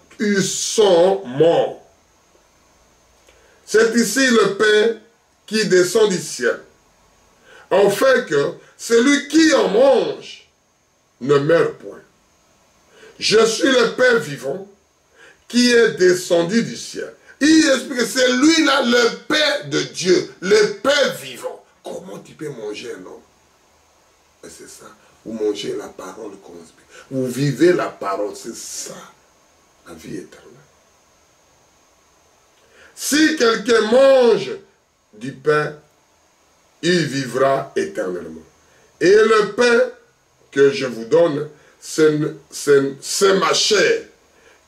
morts. C'est ici le Père qui descend du ciel. En fait que celui qui en mange ne meurt point. Je suis le Père vivant qui est descendu du ciel. Il explique que c'est lui-là, le Père de Dieu, le Père vivant. Comment tu peux manger un homme? C'est ça. Vous mangez la parole qu'on explique. Vous vivez la parole, c'est ça, la vie éternelle. Si quelqu'un mange du pain, il vivra éternellement. Et le pain que je vous donne, c'est ma chair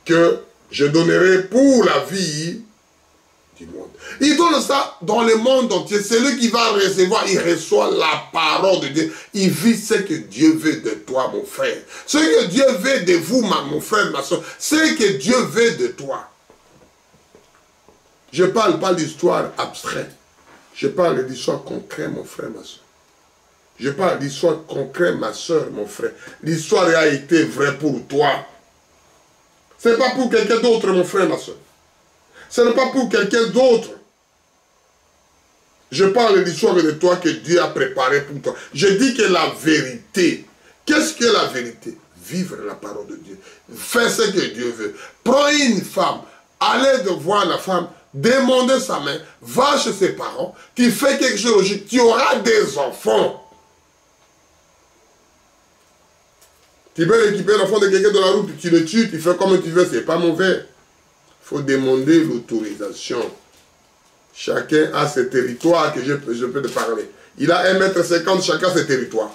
que je donnerai pour la vie du monde. Il donne ça dans le monde entier. Celui qui va recevoir, il reçoit la parole de Dieu. Il vit ce que Dieu veut de toi, mon frère. Ce que Dieu veut de vous, mon frère, ma soeur. Ce que Dieu veut de toi. Je ne parle pas d'histoire abstraite. Je parle d'histoire concrète, mon frère, ma soeur. Je parle d'histoire concrète, ma soeur, mon frère. L'histoire a été vraie pour toi. Ce n'est pas pour quelqu'un d'autre, mon frère, ma soeur. Ce n'est pas pour quelqu'un d'autre. Je parle de l'histoire de toi que Dieu a préparée pour toi. Je dis que la vérité. Qu'est-ce que la vérité? Vivre la parole de Dieu. Faire ce que Dieu veut. Prends une femme. Allez de voir la femme. Demandez sa main. Va chez ses parents. Tu fais quelque chose. Tu auras des enfants. Tu peux récupérer l'enfant de quelqu'un dans la route. Tu le tues. Tu fais comme tu veux. Ce n'est pas mauvais. Il faut demander l'autorisation. Chacun a ses territoires que je peux te parler. Il a 1,50 m, chacun ses territoires.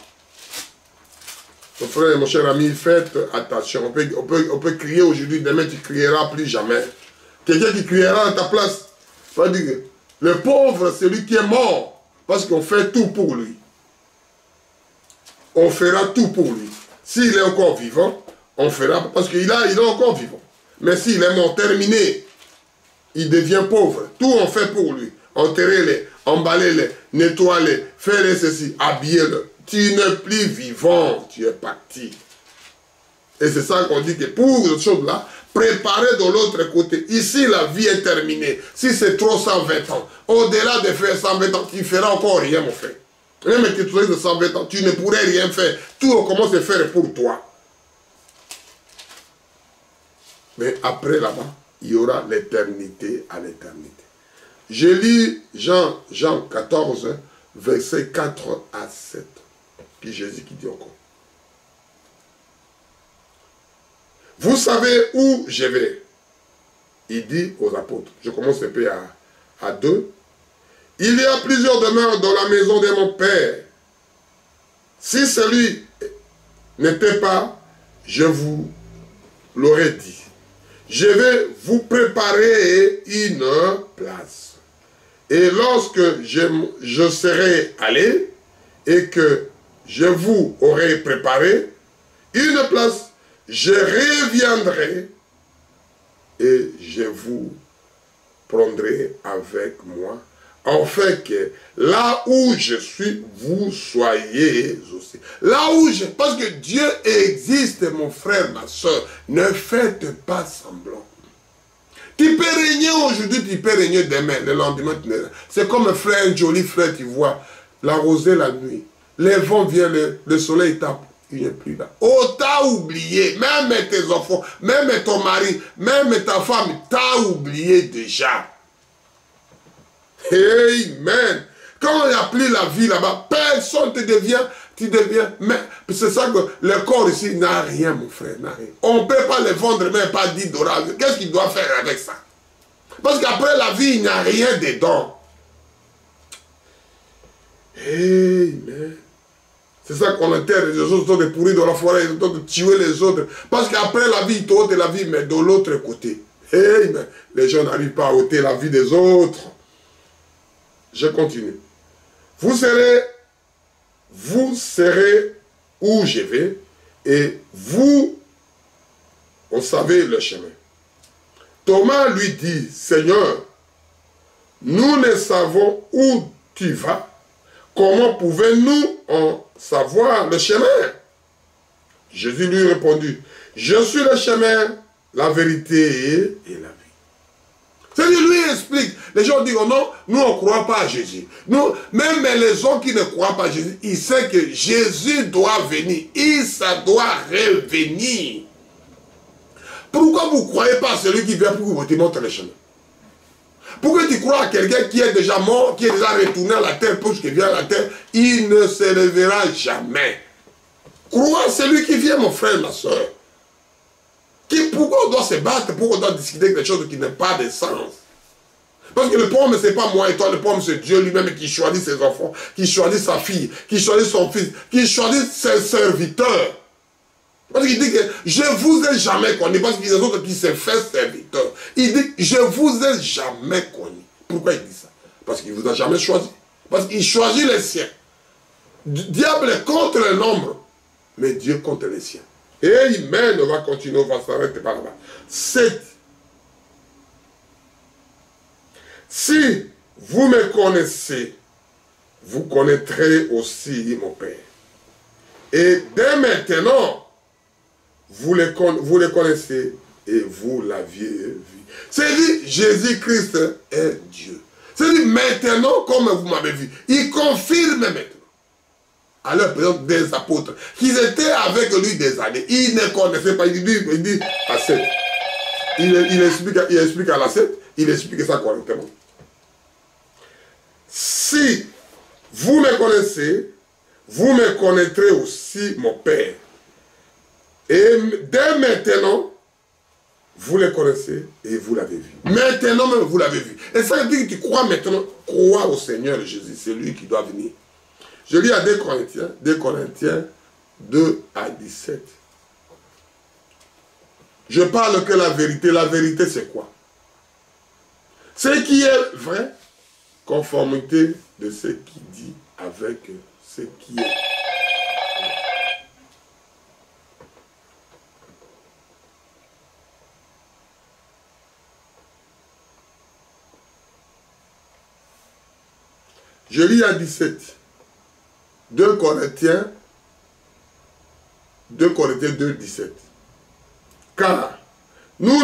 Mon frère et mon cher ami, faites attention. On peut crier aujourd'hui, demain tu ne crieras plus jamais. Quelqu'un qui criera à ta place, va dire, le pauvre, c'est lui qui est mort, parce qu'on fait tout pour lui. On fera tout pour lui. S'il est encore vivant, on fera, parce qu'il est encore vivant. Mais s'il est mort, terminé, il devient pauvre. Tout on fait pour lui. Enterrez-les, emballez-les, nettoyez-les, faites-les ceci, habillez-le. tu n'es plus vivant, tu es parti. Et c'est ça qu'on dit que pour cette chose-là, préparer de l'autre côté. Ici, la vie est terminée. Si c'est trop 120 ans, au-delà de faire 120 ans, tu ne feras encore rien, mon frère. Même si tu es de 120 ans, tu ne pourrais rien faire. Tout recommence à faire pour toi. Mais après là-bas, il y aura l'éternité à l'éternité. Je lis Jean 14, versets 4 à 7. Puis Jésus qui dit encore. Vous savez où je vais. Il dit aux apôtres. Je commence un peu à 2. Il y a plusieurs demeures dans la maison de mon Père. Si celui n'était pas, je vous l'aurais dit. Je vais vous préparer une place. Et lorsque je serai allé et que je vous aurai préparé une place, je reviendrai et je vous prendrai avec moi, afin que là où je suis, vous soyez aussi. Là où je... Parce que Dieu existe, mon frère, ma soeur. Ne faites pas semblant. Tu peux régner aujourd'hui, tu peux régner demain. Le lendemain, c'est comme un frère, un joli frère, tu vois. La rosée la nuit. Les vents viennent, le soleil tape. Il n'est plus là. Oh, t'as oublié. Même tes enfants, même ton mari, même ta femme, t'as oublié déjà. Amen. Quand il n'y a plus la vie là-bas, personne te devient, tu deviens. Mais c'est ça que le corps ici n'a rien, mon frère, n'a rien. On ne peut pas le vendre, même pas 10 dollars. Qu'est-ce qu'il doit faire avec ça? Parce qu'après la vie, il n'y a rien dedans. Amen. C'est ça qu'on enterre, les autres sont des pourris dans la forêt, ils sont de tuer les autres. Parce qu'après la vie, ils t'ôtent la vie, mais de l'autre côté. Amen. Les gens n'arrivent pas à ôter la vie des autres. Je continue. Vous serez où je vais, et vous savez le chemin. Thomas lui dit, Seigneur, nous ne savons où tu vas. Comment pouvons-nous en savoir le chemin? Jésus lui répondit, je suis le chemin, la vérité et la vie. C'est-à-dire, lui explique. Les gens disent, oh non, nous on ne croit pas à Jésus. Nous, même les gens qui ne croient pas à Jésus, ils savent que Jésus doit venir. Et ça doit revenir. Pourquoi vous ne croyez pas à celui qui vient pour vous te montre le chemin? Pourquoi tu crois à quelqu'un qui est déjà mort, qui est déjà retourné à la terre, pour qu'il vienne à la terre, il ne se lèvera jamais. Crois à celui qui vient, mon frère, ma soeur. Pourquoi on doit se battre, pourquoi on doit discuter de quelque chose qui n'a pas de sens? Parce que le problème, ce n'est pas moi et toi, le problème, c'est Dieu lui-même qui choisit ses enfants, qui choisit sa fille, qui choisit son fils, qui choisit ses serviteurs. Parce qu'il dit que je ne vous ai jamais connu, parce qu'il y a des autres qui se fait serviteurs. Il dit je ne vous ai jamais connu. Pourquoi il dit ça? Parce qu'il ne vous a jamais choisi. Parce qu'il choisit les siens. Le diable est contre le nombre, mais Dieu contre les siens. Et Amen, on va continuer, on va s'arrêter par là. 7. Si vous me connaissez, vous connaîtrez aussi mon Père. Et dès maintenant, vous les connaissez et vous l'aviez vu. C'est-à-dire, Jésus-Christ est Dieu. C'est-à-dire, maintenant, comme vous m'avez vu, il confirme maintenant. À leur présence des apôtres, qu'ils étaient avec lui des années. Ils ne connaissaient pas. Il dit à 7. Il explique à la 7, il explique ça correctement. Si vous me connaissez, vous me connaîtrez aussi mon Père. Et dès maintenant, vous le connaissez et vous l'avez vu. Maintenant même, vous l'avez vu. Et ça veut dire que tu crois maintenant, crois au Seigneur Jésus. C'est lui qui doit venir. Je lis à 2 Corinthiens 2 à 17. Je parle que la vérité. La vérité, c'est quoi? Ce qui est vrai, conformité de ce qui dit avec ce qui est. Je lis à 17. 2 Corinthiens 2, 17. Car nous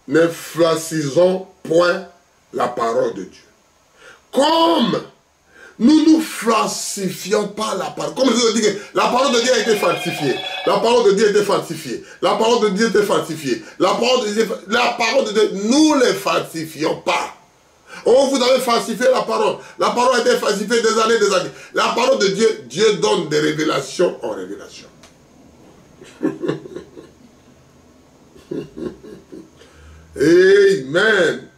ne flacisons point la parole de Dieu. Comme nous ne falsifions pas la parole. Comme je dis que la parole de Dieu a été falsifiée. La parole de Dieu a été falsifiée. La parole de Dieu a été falsifiée. La parole de Dieu, nous ne les falsifions pas. Oh, vous avez falsifié la parole. La parole a été falsifiée des années, des années. La parole de Dieu, Dieu donne des révélations en révélation. Amen.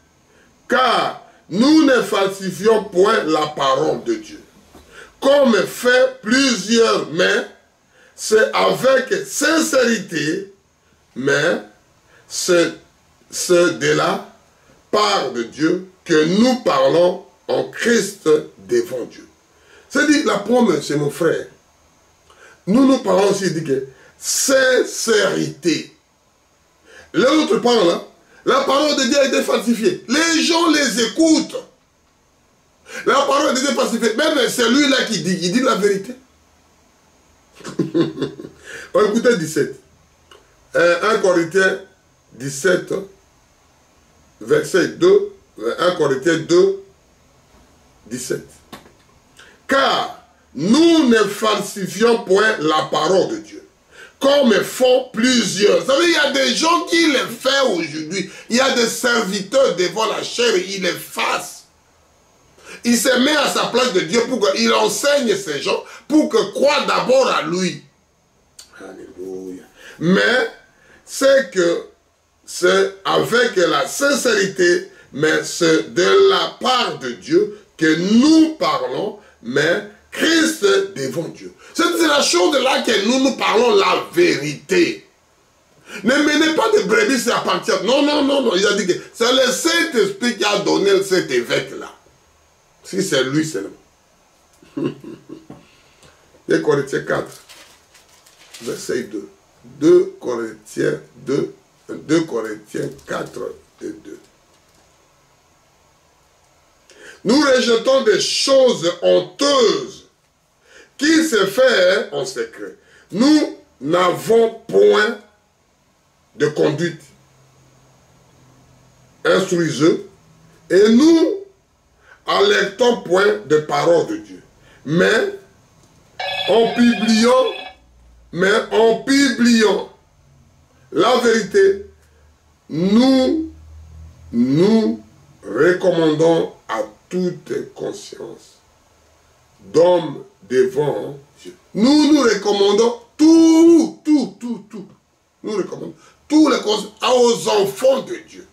Car nous ne falsifions point la parole de Dieu. Comme fait plusieurs, mais c'est avec sincérité, mais c'est de la part de Dieu que nous parlons en Christ devant Diu. C'est-à-dire, la promesse, c'est mon frère. Nous parlons aussi de sincérité. L'autre parle, hein? La parole de Dieu a été falsifiée. Les gens les écoutent. La parole de Dieu est falsifiée. Même c'est lui-là qui dit. Il dit la vérité. On écoutez 17. 1 Corinthiens 17, verset 2. 1 Corinthiens 2, 17. Car nous ne falsifions point la parole de Dieu, comme font plusieurs. Vous savez, il y a des gens qui le font aujourd'hui. Il y a des serviteurs devant la chair, ils le fassent. Il se met à sa place de Dieu pour qu'il enseigne ces gens, pour que croient d'abord à lui. Alléluia. Mais c'est que c'est avec la sincérité, mais c'est de la part de Dieu que nous parlons, mais Christ devant Dieu. C'est la chose là que nous parlons la vérité. Ne menez pas de brebis à partir. Non, non, non, non. Il a dit que c'est le Saint-Esprit qui a donné cet évêque-là. Si c'est lui seulement. 2 Corinthiens 4, verset 2. 2 Corinthiens 4, 2. Nous rejetons des choses honteuses qui se font en secret. Nous n'avons point de conduite. Instruisez et nous alertons point de parole de Dieu. Mais en publiant la vérité, nous recommandons à toute conscience d'homme devant Dieu. Nous recommandons tout. Nous recommandons tous les conseils aux enfants de Dieu.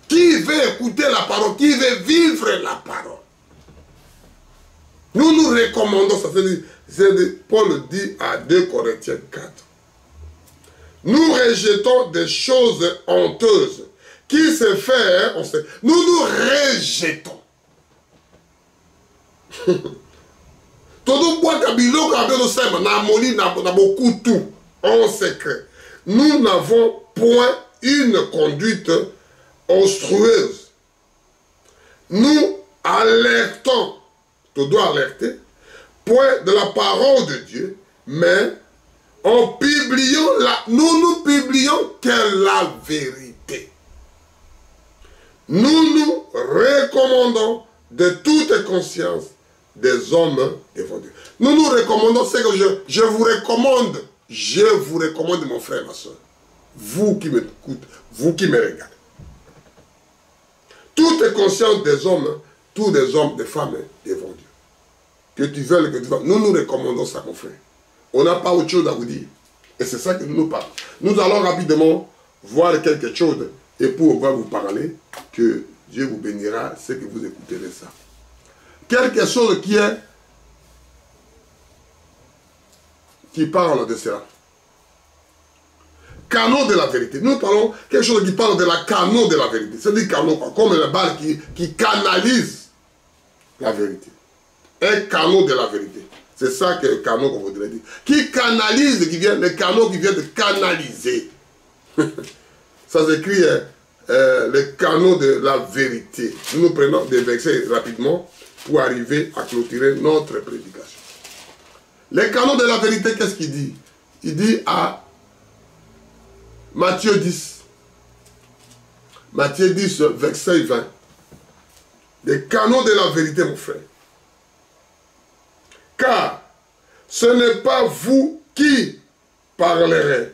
Qui veut écouter la parole, qui veut vivre la parole. Nous recommandons, ça Paul dit à 2 Corinthiens 4. Nous rejetons des choses honteuses qui se font, nous rejetons. En secret. Nous n'avons point une conduite obstrueuse. Nous alertons, tu dois alerter, point de la parole de Dieu, mais en publiant nous publions que la vérité. Nous recommandons de toute conscience des hommes devant Dieu. Nous recommandons ce que je vous recommande. Je vous recommande, mon frère, ma soeur. Vous qui m'écoutez, vous qui me regardez. Toute conscience des hommes, tous des hommes, des femmes devant Dieu. Que tu veuilles, que tu veuilles. Nous recommandons ça, mon frère. On n'a pas autre chose à vous dire. Et c'est ça que nous parlons. Nous allons rapidement voir quelque chose et pour vous parler, que Dieu vous bénira, c'est que vous écouterez ça. Quelque chose qui parle de cela. Canon de la vérité. Nous parlons quelque chose qui parle de la canon de la vérité. C'est-à-dire canon, comme la balle qui canalise la vérité. Un canon de la vérité. C'est ça que le canon qu'on voudrait dire. Qui canalise, le canon qui vient de canaliser. Ça s'écrit le canon de la vérité. Nous prenons des versets rapidement. pour arriver à clôturer notre prédication. Les canons de la vérité, qu'est-ce qu'il dit? Il dit à Matthieu 10. Matthieu 10, verset 20. Les canons de la vérité, mon frère. Car ce n'est pas vous qui parlerez,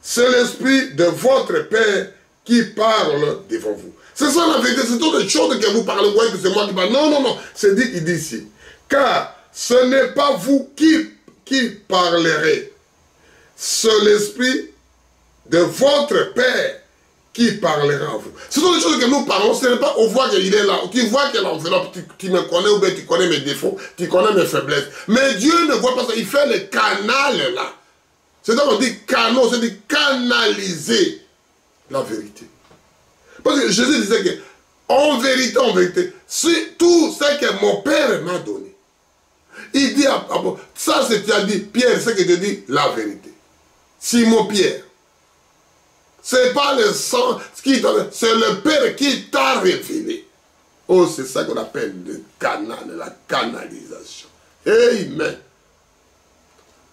c'est l'Esprit de votre Père qui parle devant vous. C'est ça la vérité, c'est toutes les choses que vous parlez, vous voyez que c'est moi qui parle. Non, non, non, c'est dit, il dit ici. Car ce n'est pas vous qui parlerez, c'est l'Esprit de votre Père qui parlera à vous. Ce sont des choses que nous parlons, ce n'est pas au voir qu'il est là, tu vois qu'il est l'enveloppe, tu me connais ou bien tu connais mes défauts, tu connais mes faiblesses. Mais Dieu ne voit pas ça, il fait le canal là. C'est donc on dit canon, c'est dit canaliser la vérité. Parce que Jésus disait que, en vérité, c'est tout ce que mon Père m'a donné. Il dit, ça c'est tu as dit, Pierre, c'est que tu dis la vérité. Simon Pierre. C'est pas le sang, c'est le Père qui t'a révélé. Oh, c'est ça qu'on appelle le canal, la canalisation. Amen.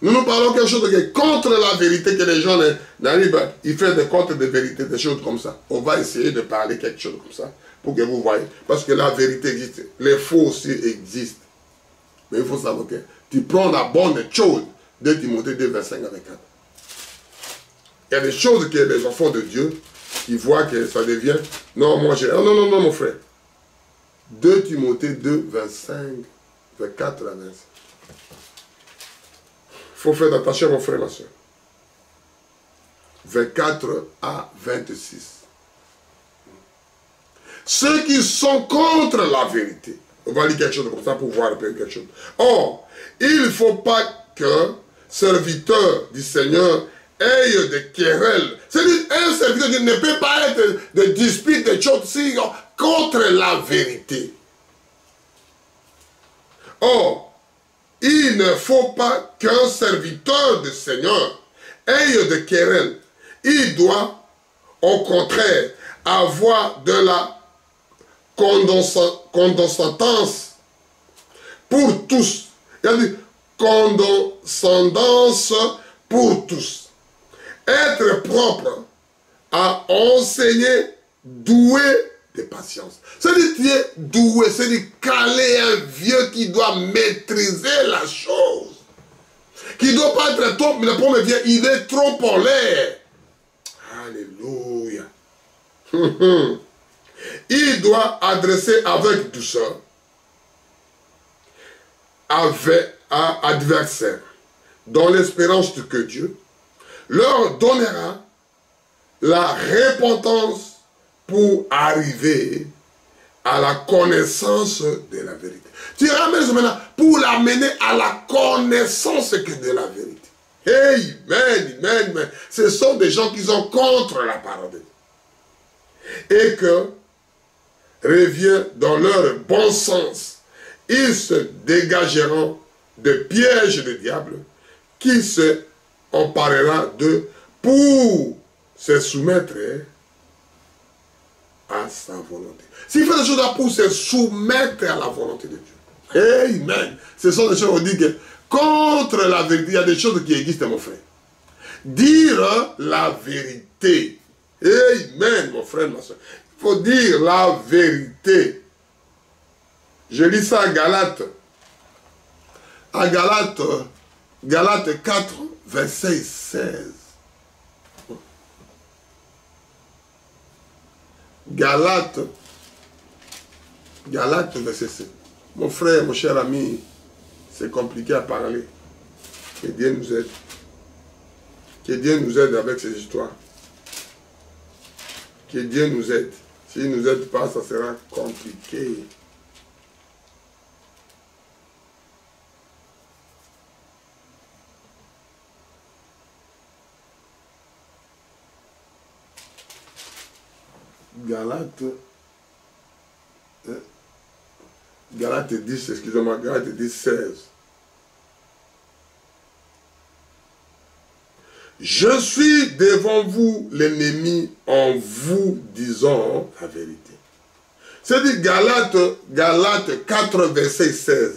Nous parlons quelque chose de contre la vérité, que les gens n'arrivent pas, ils font des contre de vérité, des choses comme ça. On va essayer de parler quelque chose comme ça, pour que vous voyez. Parce que la vérité existe, les faux aussi existent. Mais il faut savoir que tu prends la bonne chose de Timothée 2, 25 à 24. Il y a des choses que les enfants de Dieu, qui voient que ça devient... Non, moi j'ai... Oh, non, non, non, mon frère. 2 Timothée 2, 25, 24 à 25. Il faut faire attention, mon frère, ma soeur. 24 à 26. Ceux qui sont contre la vérité. On va lire quelque chose comme ça pour voir un peu quelque chose. Or, il ne faut pas que serviteur du Seigneur ait des querelles. C'est-à-dire, un serviteur ne peut pas être de dispute, de choses contre la vérité. Or, il ne faut pas qu'un serviteur du Seigneur ait de querelles. Il doit, au contraire, avoir de la condescendance pour tous. Il a dit condescendance pour tous. Être propre à enseigner, doué de patience. C'est-à-dire tu es doué, c'est-à-dire caler un vieux qui doit maîtriser la chose. Qui ne doit pas être trop, mais le premier vient, il est trop en l'air. Alléluia. Il doit adresser avec douceur à adversaire, dans l'espérance que Dieu leur donnera la repentance pour arriver à la connaissance de la vérité. Tu ramènes maintenant pour l'amener à la connaissance de la vérité. Amen, amen, amen. Ce sont des gens qui sont contre la parole de Dieu. Et que revient dans leur bon sens, ils se dégageront de pièges du diable qui se emparera d'eux pour se soumettre à sa volonté. S'il fait des choses là pour se soumettre à la volonté de Dieu. Amen. Ce sont des choses où on dit que contre la vérité, il y a des choses qui existent, mon frère. Dire la vérité. Amen, mon frère, ma soeur. Il faut dire la vérité. Je lis ça à Galates. À Galates 4, verset 16. Galates, verset 16. Mon frère, mon cher ami, c'est compliqué à parler. Que Dieu nous aide. Que Dieu nous aide avec ces histoires. Que Dieu nous aide. S'il ne nous aide pas, ça sera compliqué. Galates 10, excusez-moi, Galates 10, 16. Je suis devant vous l'ennemi en vous disant la vérité. C'est dit Galates 4, verset 16.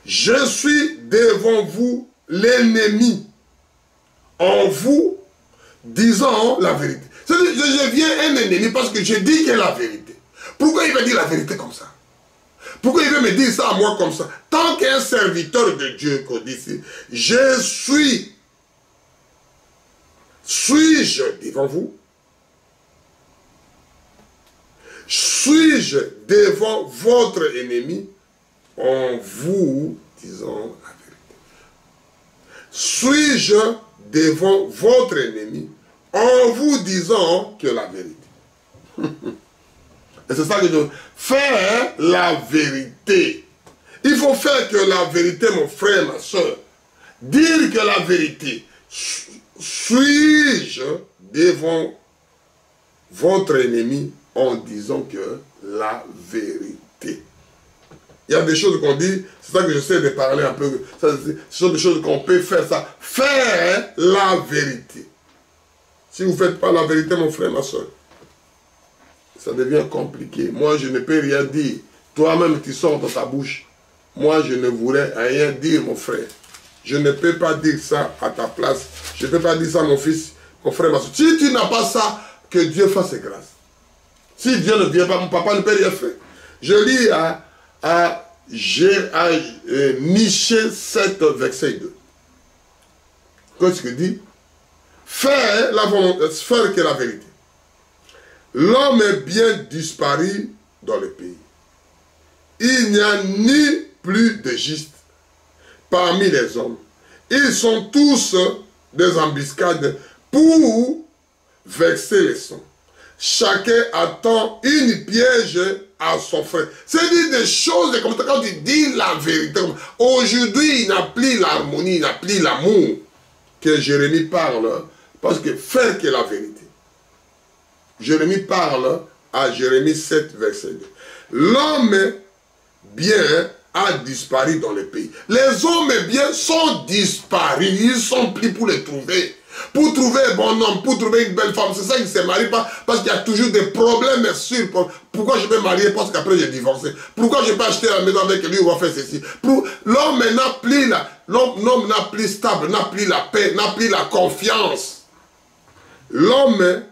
Je suis devant vous l'ennemi, en vous disant la vérité. C'est-à-dire, je viens un ennemi parce que je dis que la vérité. Pourquoi il va dire la vérité comme ça? Pourquoi il veut me dire ça à moi comme ça? Tant qu'un serviteur de Dieu, qu'on dit ici, je suis-je devant vous? Suis-je devant votre ennemi en vous disant la vérité? Suis-je devant votre ennemi en vous disant que la vérité? Et c'est ça que je veux faire la vérité. Il faut faire que la vérité, mon frère, ma soeur. Dire que la vérité. Suis-je devant votre ennemi en disant que la vérité? Il y a des choses qu'on dit, c'est ça que j'essaie de parler un peu. Ce sont des choses qu'on peut faire ça. Faire la vérité. Si vous ne faites pas la vérité, mon frère, ma soeur, ça devient compliqué. Moi, je ne peux rien dire. Toi-même, tu sors dans ta bouche. Moi, je ne voulais rien dire, mon frère. Je ne peux pas dire ça à ta place. Je ne peux pas dire ça à mon fils, mon frère, ma soeur. Si tu n'as pas ça, que Dieu fasse grâce. Si Dieu ne vient pas, mon papa ne peut rien faire. Je lis à Michée 7, verset 2. Qu'est-ce qu'il dit? Faire que la vérité. L'homme est bien disparu dans le pays. Il n'y a ni plus de juste parmi les hommes. Ils sont tous des embuscades pour vexer les sangs. Chacun attend une piège à son frère. C'est dire des choses comme ça quand tu dis la vérité. Aujourd'hui, il n'a plus l'harmonie, il n'a plus l'amour que Jérémie parle. Parce que faire que la vérité. Jérémie parle à Jérémie 7, verset 2. L'homme bien a disparu dans le pays. Les hommes bien sont disparus. Ils sont pris pour les trouver. Pour trouver un bon homme, pour trouver une belle femme. C'est ça qu'ils ne se marient pas. Parce qu'il y a toujours des problèmes sûrs. Pourquoi je vais marier? Parce qu'après j'ai divorcé. Pourquoi je peux acheter la maison avec lui ou va faire ceci? L'homme n'a plus l'homme n'a plus stable, n'a plus la paix, n'a plus la confiance. L'homme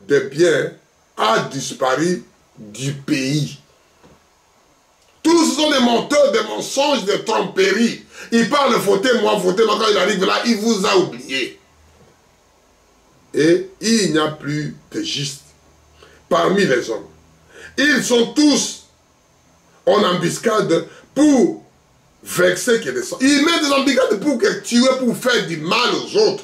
de bien a disparu du pays. Tous sont des menteurs, des mensonges, des tromperies. Il parle votez, moi votez, mais quand il arrive là, il vous a oublié. Et il n'y a plus de juste parmi les hommes. Ils sont tous en embuscade pour vexer que les sangs. Ils mettent des embuscades pour tuer, pour faire du mal aux autres.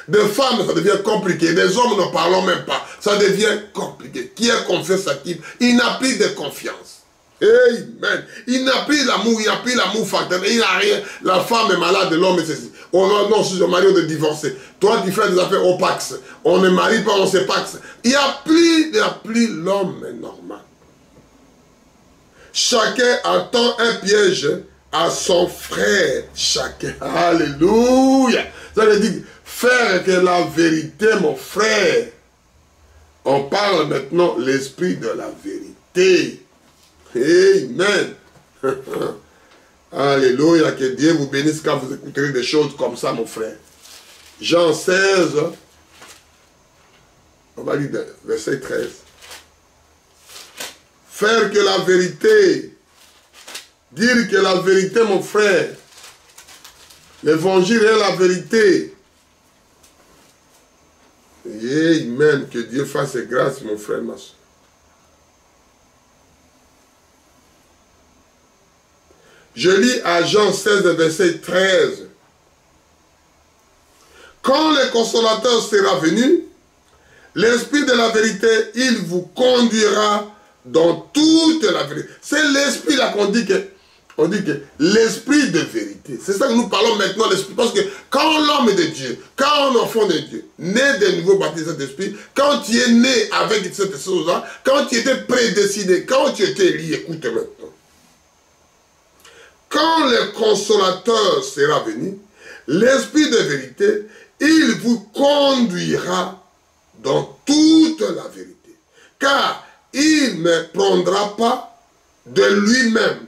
Des femmes, ça devient compliqué. Des hommes, ne parlons même pas. Ça devient compliqué. Qui a confiance à qui? Il n'a plus de confiance. Amen. Il n'a plus l'amour, il n'a plus l'amour fraternel, il n'a rien. La femme est malade, l'homme est ceci. Oh non, si je marie, on est divorcé. Toi, tu fais des affaires au Pax. On ne marie pas, on se Pax. Il n'y a plus l'homme normal. Chacun attend un piège à son frère. Chacun. Alléluia. Ça veut dire, faire que la vérité, mon frère. On parle maintenant l'esprit de la vérité. Amen. Alléluia. Que Dieu vous bénisse quand vous écouterez des choses comme ça, mon frère. Jean 16, on va lire verset 13. Faire que la vérité, dire que la vérité, mon frère, l'évangile est la vérité. Amen. Que Dieu fasse grâce, mon frère, ma soeur. Je lis à Jean 16, verset 13. Quand le consolateur sera venu, l'esprit de la vérité, il vous conduira dans toute la vérité. C'est l'esprit là qu'on dit que, l'esprit de vérité. C'est ça que nous parlons maintenant, l'esprit. Parce que quand l'homme de Dieu, quand un enfant de Dieu, né de nouveau baptisé d'esprit, quand tu es né avec cette chose-là, quand tu étais prédestiné, quand tu étais lié, écoute maintenant. Quand le consolateur sera venu, l'esprit de vérité, il vous conduira dans toute la vérité. Car il ne prendra pas de lui-même,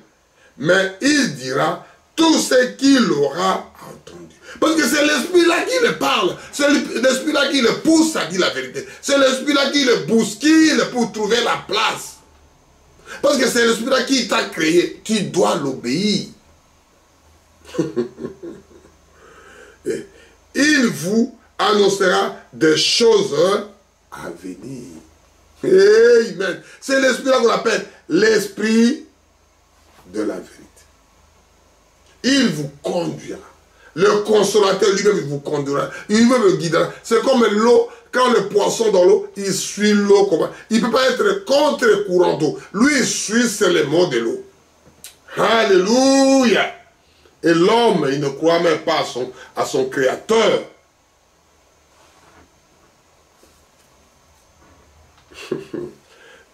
mais il dira tout ce qu'il aura entendu. Parce que c'est l'esprit-là qui le parle, c'est l'esprit-là qui le pousse à dire la vérité, c'est l'esprit-là qui le bouscule pour trouver la place. Parce que c'est l'esprit-là qui t'a créé, tu dois l'obéir. Il vous annoncera des choses à venir. Amen. C'est l'esprit-là qu'on appelle l'esprit de la vérité. Il vous conduira. Le consolateur lui-même vous conduira. Il me guidera. C'est comme l'eau. Quand le poisson dans l'eau, il suit l'eau. Il ne peut pas être contre courant d'eau. Lui, il suit seulement de l'eau. Alléluia. Et l'homme, il ne croit même pas à son créateur.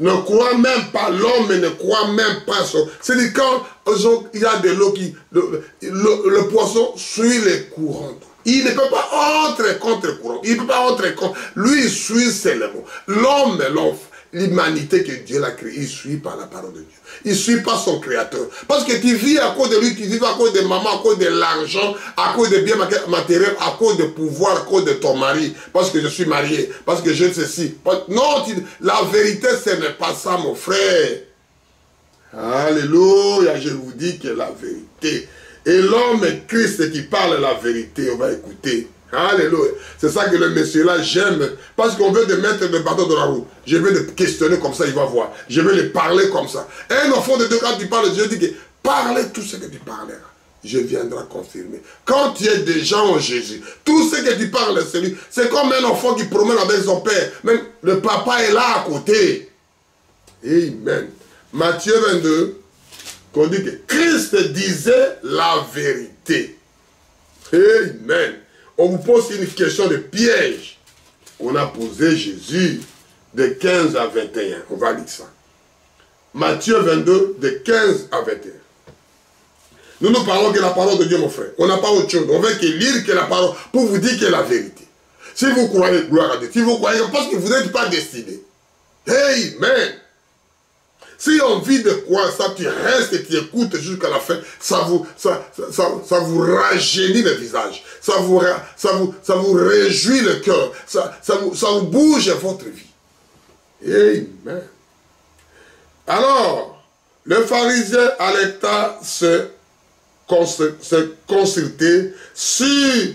Ne croit même pas, l'homme ne croit même pas. C'est-à-dire quand il y a de l'eau qui... Le poisson suit les courants d'eau. Il ne peut pas entrer contre courant. Il ne peut pas entrer contre... Lui, il suit seulement. L'homme, l'humanité que Dieu l'a créée, il suit par la parole de Dieu. Il ne suit pas son créateur. Parce que tu vis à cause de lui, tu vis à cause de maman, à cause de l'argent, à cause de biens matériels, à cause de pouvoir, à cause de ton mari. Parce que je suis marié, parce que je sais ceci. Non, la vérité, ce n'est pas ça, mon frère. Alléluia, je vous dis que la vérité. Et l'homme est Christ qui parle la vérité, on va écouter. Alléluia. C'est ça que le monsieur-là, j'aime. Parce qu'on veut de mettre le bâton dans la roue. Je veux le questionner comme ça, il va voir. Je veux le parler comme ça. Un enfant de Dieu, quand tu parles, je dis que parlez tout ce que tu parleras. Je viendrai confirmer. Quand tu es déjà en Jésus, tout ce que tu parles, c'est lui. C'est comme un enfant qui promène avec son père. Même le papa est là à côté. Amen. Matthieu 22, qu'on dit que Christ disait la vérité. Amen. On vous pose une question de piège qu'on a posé Jésus de 15 à 21. On va lire ça. Matthieu 22, de 15 à 21. Nous parlons que la parole de Dieu, mon frère. On n'a pas autre chose. On veut que lire que la parole pour vous dire que la vérité. Si vous croyez, gloire à Dieu. Si vous croyez, parce que vous n'êtes pas décidé. Amen. Si on vit de quoi ça, tu restes et tu écoutes jusqu'à la fin, ça vous rajeunit le visage, ça vous réjouit le cœur, ça vous bouge votre vie. Amen. Alors, le pharisien allait se consulter sur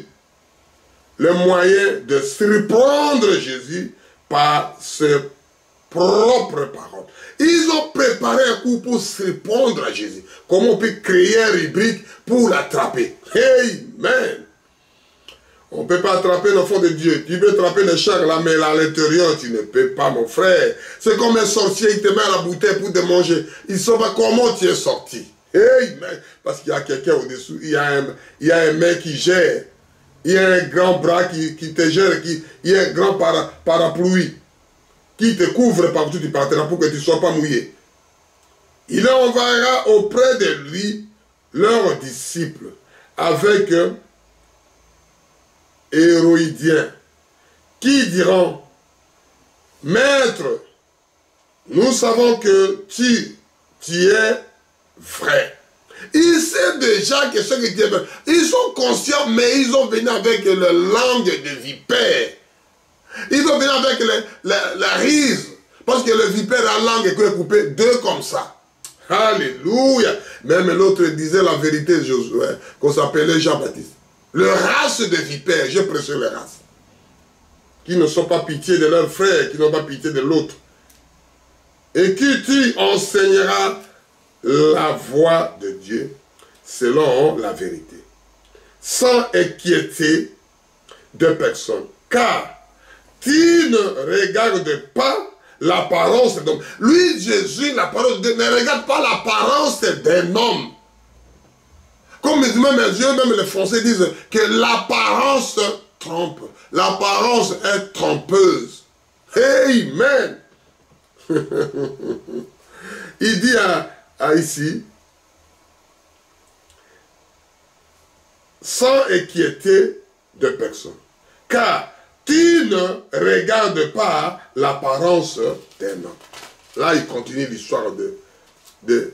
le moyen de surprendre Jésus par ses propres paroles. Ils ont préparé un coup pour se répondre à Jésus. Comment on peut créer une rubrique pour l'attraper? Amen. On ne peut pas attraper l'enfant de Dieu. Tu peux attraper le chat là, mais à l'intérieur, tu ne peux pas, mon frère. C'est comme un sorcier, il te met à la bouteille pour te manger. Il ne sait pas comment tu es sorti. Amen. Parce qu'il y a quelqu'un au-dessous, il y a un mec qui gère. Il y a un grand bras qui te gère, il y a un grand parapluie qui te couvre partout tu partiras pour que tu ne sois pas mouillé. Il enverra auprès de lui leurs disciples avec Hérodiens qui diront, Maître, nous savons que tu es vrai. Ils savent déjà que ce que tu es vrai. Ils sont conscients, mais ils ont venu avec la langue de vipère. Ils ont venu avec la rise. Parce que le vipère, la langue est coupée deux comme ça. Alléluia. Même l'autre disait la vérité, qu'on s'appelait Jean-Baptiste. Le race de vipères, je précise les races. Qui ne sont pas pitié de leurs frères, qui n'ont pas pitié de l'autre. Et qui tu enseigneras la voie de Dieu selon la vérité. Sans inquiéter de personne. Car tu ne regardes pas l'apparence d'un homme. Lui, Jésus, la parole de Dieu, ne regarde pas l'apparence d'un homme. Comme même les yeux, même les Français disent que l'apparence trompe. L'apparence est trompeuse. Amen. Il dit ici, sans inquiéter de personne. Car tu ne regardes pas l'apparence d'un homme. Là, il continue l'histoire de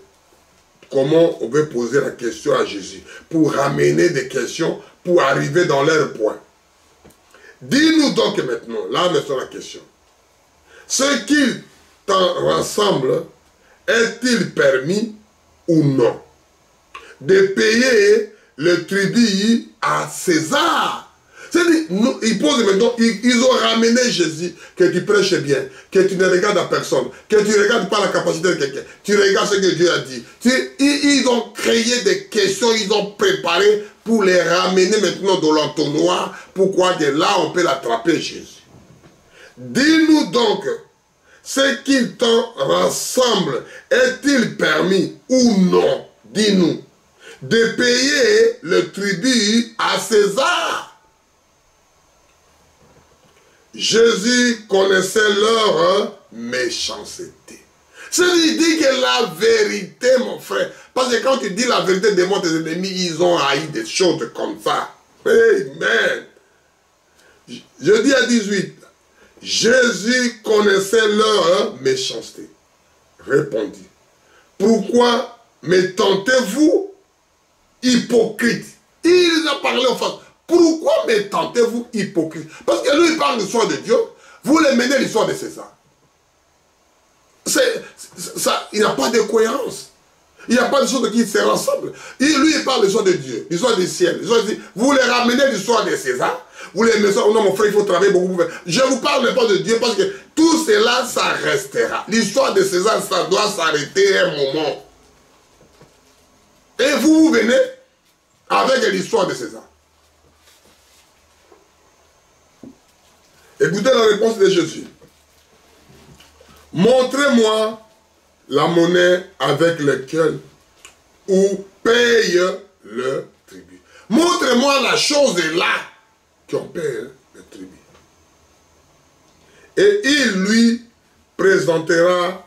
comment on veut poser la question à Jésus pour ramener des questions, pour arriver dans leur point. Dis-nous donc maintenant, là maintenant la question. Ce qui t'en rassemble, est-il permis ou non de payer le tribut à César? C'est-à-dire, ils posent maintenant, ils ont ramené Jésus, que tu prêches bien, que tu ne regardes à personne, que tu ne regardes pas la capacité de quelqu'un, tu regardes ce que Dieu a dit. Ils ont créé des questions, ils ont préparé pour les ramener maintenant dans l'entonnoir, pourquoi de là on peut l'attraper Jésus. Dis-nous donc, ce qui t'en rassemble, est-il permis ou non, dis-nous, de payer le tribut à César? Jésus connaissait leur méchanceté. C'est-à-dire, dit que la vérité, mon frère, parce que quand tu dis la vérité devant tes ennemis, ils ont haï des choses comme ça. Amen. Je dis à 18, Jésus connaissait leur méchanceté. Répondit, pourquoi me tentez-vous, hypocrite? Il a parlé en face. Pourquoi me tentez-vous, hypocrite? Parce que lui, il parle de l'histoire de Dieu. Vous les menez l'histoire de César. Il n'y a pas de cohérence. Il n'y a pas de choses qui se rassemblent. Lui, il parle de l'histoire de Dieu, l'histoire du ciel. Vous les ramenez l'histoire de César. Vous les mettez, oh non, mon frère, il faut travailler beaucoup. Je ne vous parle pas de Dieu parce que tout cela, ça restera. L'histoire de César, ça doit s'arrêter un moment. Et vous venez avec l'histoire de César. Écoutez la réponse de Jésus. Montrez-moi la monnaie avec laquelle on paye le tribut. Montrez-moi la chose là qu'on paye le tribut. Et il lui présentera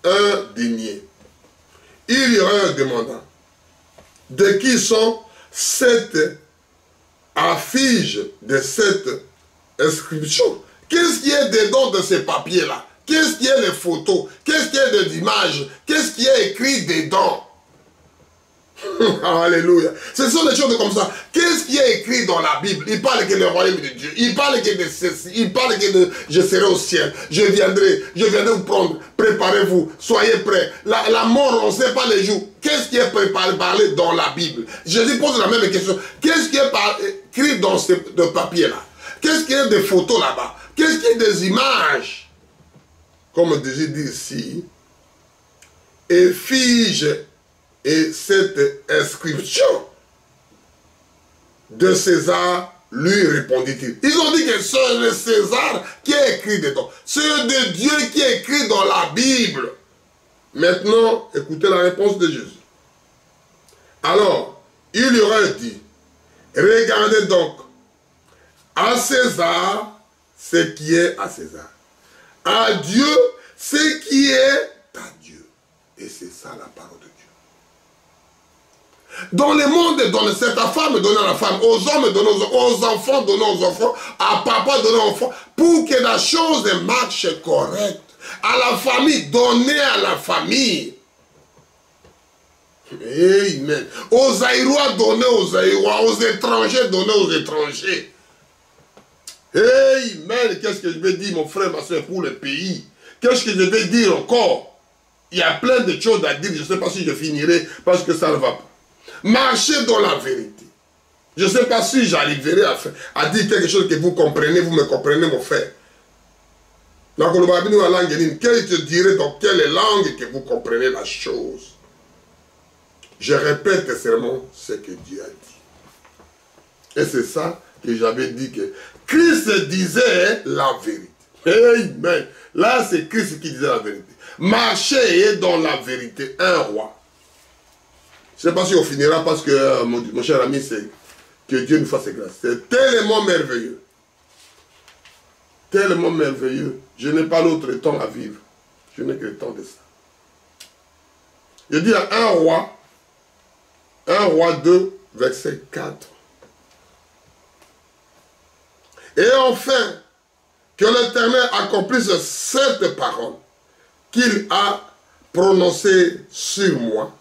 un denier. Il y aura un demandant. De qui sont cette affiche de cette inscription? Qu'est-ce qui est dedans de ces papiers-là? Qu'est-ce qui est les photos? Qu'est-ce qui est des images? Qu'est-ce qui est écrit dedans? Alléluia. Ce sont des choses comme ça. Qu'est-ce qui est écrit dans la Bible? Il parle que le royaume de Dieu. Il parle que de ceci. Il parle que de je serai au ciel. Je viendrai vous prendre. Préparez-vous. Soyez prêts. La mort, on ne sait pas les jours. Qu'est-ce qui est parlé dans la Bible? Jésus pose la même question. Qu'est-ce qui est écrit dans ce papier-là? Qu'est-ce qui est des photos là-bas? Qu'est-ce qui est des images? Comme Jésus dit ici, effigie et cette inscription de César, lui répondit-il. Ils ont dit que c'est le César qui est écrit dedans. C'est de Dieu qui est écrit dans la Bible. Maintenant, écoutez la réponse de Jésus. Alors, il lui aurait dit, regardez donc, à César, ce qui est à César. À Dieu, ce qui est à Dieu. Et c'est ça la parole de Dieu. Dans le monde, c'est à femme donner à la femme, aux hommes donner aux hommes, aux enfants donner aux enfants, à papa donner aux enfants, pour que la chose marche correcte. À la famille, donner à la famille. Amen. Aux Aïrois, donner aux Aïrois, aux étrangers, donner aux étrangers. Amen. Qu'est-ce que je vais dire, mon frère, ma soeur, pour le pays? Qu'est-ce que je vais dire encore? Il y a plein de choses à dire, je ne sais pas si je finirai, parce que ça ne va pas. Marchez dans la vérité. Je ne sais pas si j'arriverai à dire quelque chose que vous comprenez, vous me comprenez, mon frère. Quel te dirait dans quelle langue que vous comprenez la chose? Je répète seulement ce que Dieu a dit. Et c'est ça que j'avais dit que Christ disait la vérité. Amen. Là, c'est Christ qui disait la vérité. Marchez dans la vérité. Un roi. Je ne sais pas si on finira parce que, mon cher ami, c'est que Dieu nous fasse grâce. C'est tellement merveilleux. Tellement merveilleux. Je n'ai pas l'autre temps à vivre. Je n'ai que le temps de ça. Je dis à un roi 2, verset 4. Et enfin, que l'Éternel accomplisse cette parole qu'il a prononcé sur moi,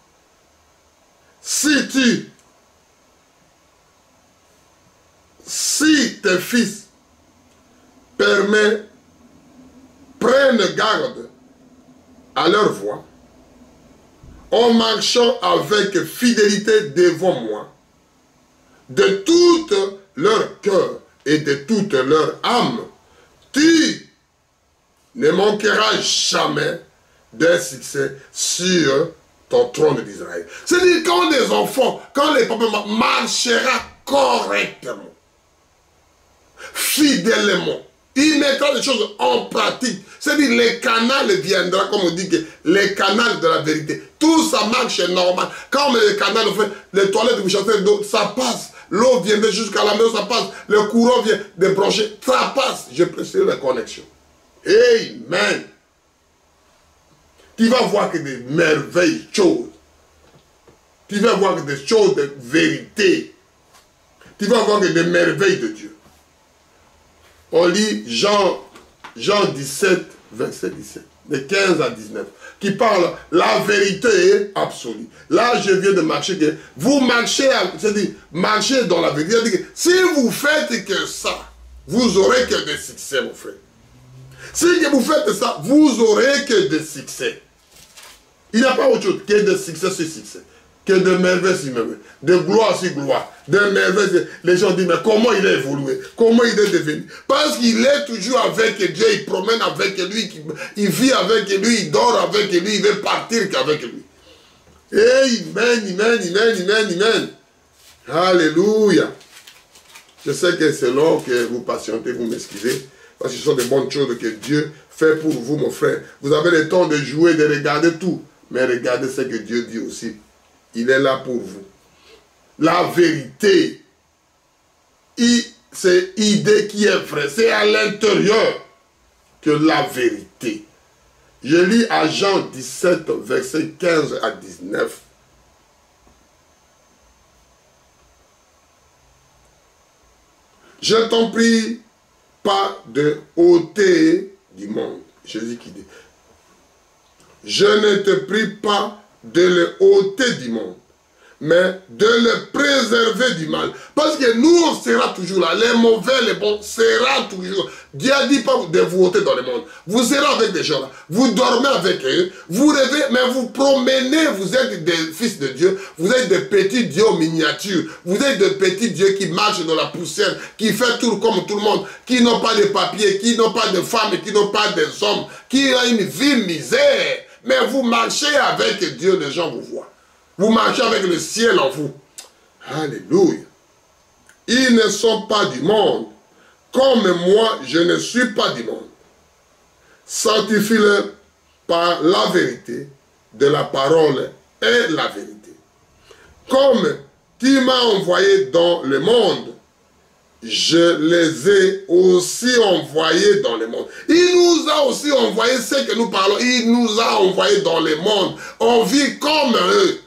si tes fils prennent garde à leur voix, en marchant avec fidélité devant moi, de tout leur cœur et de toute leur âme, tu ne manqueras jamais d'un succès sur ton trône d'Israël. C'est-à-dire quand les enfants, quand les papas marcheront correctement, fidèlement, il mettra les choses en pratique. C'est-à-dire les canaux viendra, comme on dit, que les canaux de la vérité. Tout ça marche normal. Quand les canaux fait, les toilettes vous chantez d'eau, ça passe. L'eau vient jusqu'à la maison, ça passe. Le courant vient de brancher, ça passe. Je précise la connexion. Amen. Tu vas voir que des merveilles choses. Tu vas voir que des choses de vérité. Tu vas voir que des merveilles de Dieu. On lit Jean 17, verset 17, de 15 à 19, qui parle la vérité absolue. Là, je viens de marcher. Vous marchez, c'est-à-dire, marchez dans la vérité. C'est-à-dire, si vous faites que ça, vous aurez que des succès, mon frère. Si vous faites ça, vous aurez que des succès. Il n'y a pas autre chose que de succès sur succès. Que de merveilles sur merveilles, de gloire sur gloire, de merveilles. Les gens disent, mais comment il a évolué? Comment il est devenu? Parce qu'il est toujours avec Dieu, il promène avec lui, il vit avec lui, il dort avec lui, il veut partir qu'avec lui. Amen, amen, amen, amen, amen. Alléluia. Je sais que c'est long que vous patientez, vous m'excusez, parce que ce sont des bonnes choses que Dieu fait pour vous, mon frère. Vous avez le temps de jouer, de regarder tout, mais regardez ce que Dieu dit aussi. Il est là pour vous. La vérité, c'est l'idée qui est vraie. C'est à l'intérieur que la vérité. Je lis à Jean 17, verset 15 à 19. Je t'en prie, pas de ôter du monde. Jésus qui dit, je ne te prie pas de le ôter du monde, mais de le préserver du mal. Parce que nous, on sera toujours là. Les mauvais, les bons, sera toujours. Dieu a dit pas de vous ôter dans le monde. Vous serez avec des gens là. Vous dormez avec eux. Vous rêvez, mais vous promenez. Vous êtes des fils de Dieu. Vous êtes des petits dieux en miniature. Vous êtes des petits dieux qui marchent dans la poussière, qui font tout comme tout le monde, qui n'ont pas de papiers, qui n'ont pas de femmes, qui n'ont pas des hommes, qui ont une vie misère. Mais vous marchez avec Dieu, les gens vous voient. Vous marchez avec le ciel en vous. Alléluia. Ils ne sont pas du monde, comme moi, je ne suis pas du monde. Sanctifie-le par la vérité de la parole et la vérité. Comme tu m'as envoyé dans le monde, je les ai aussi envoyés dans le monde. Il nous a aussi envoyé ce que nous parlons. Il nous a envoyés dans le monde. On vit comme eux.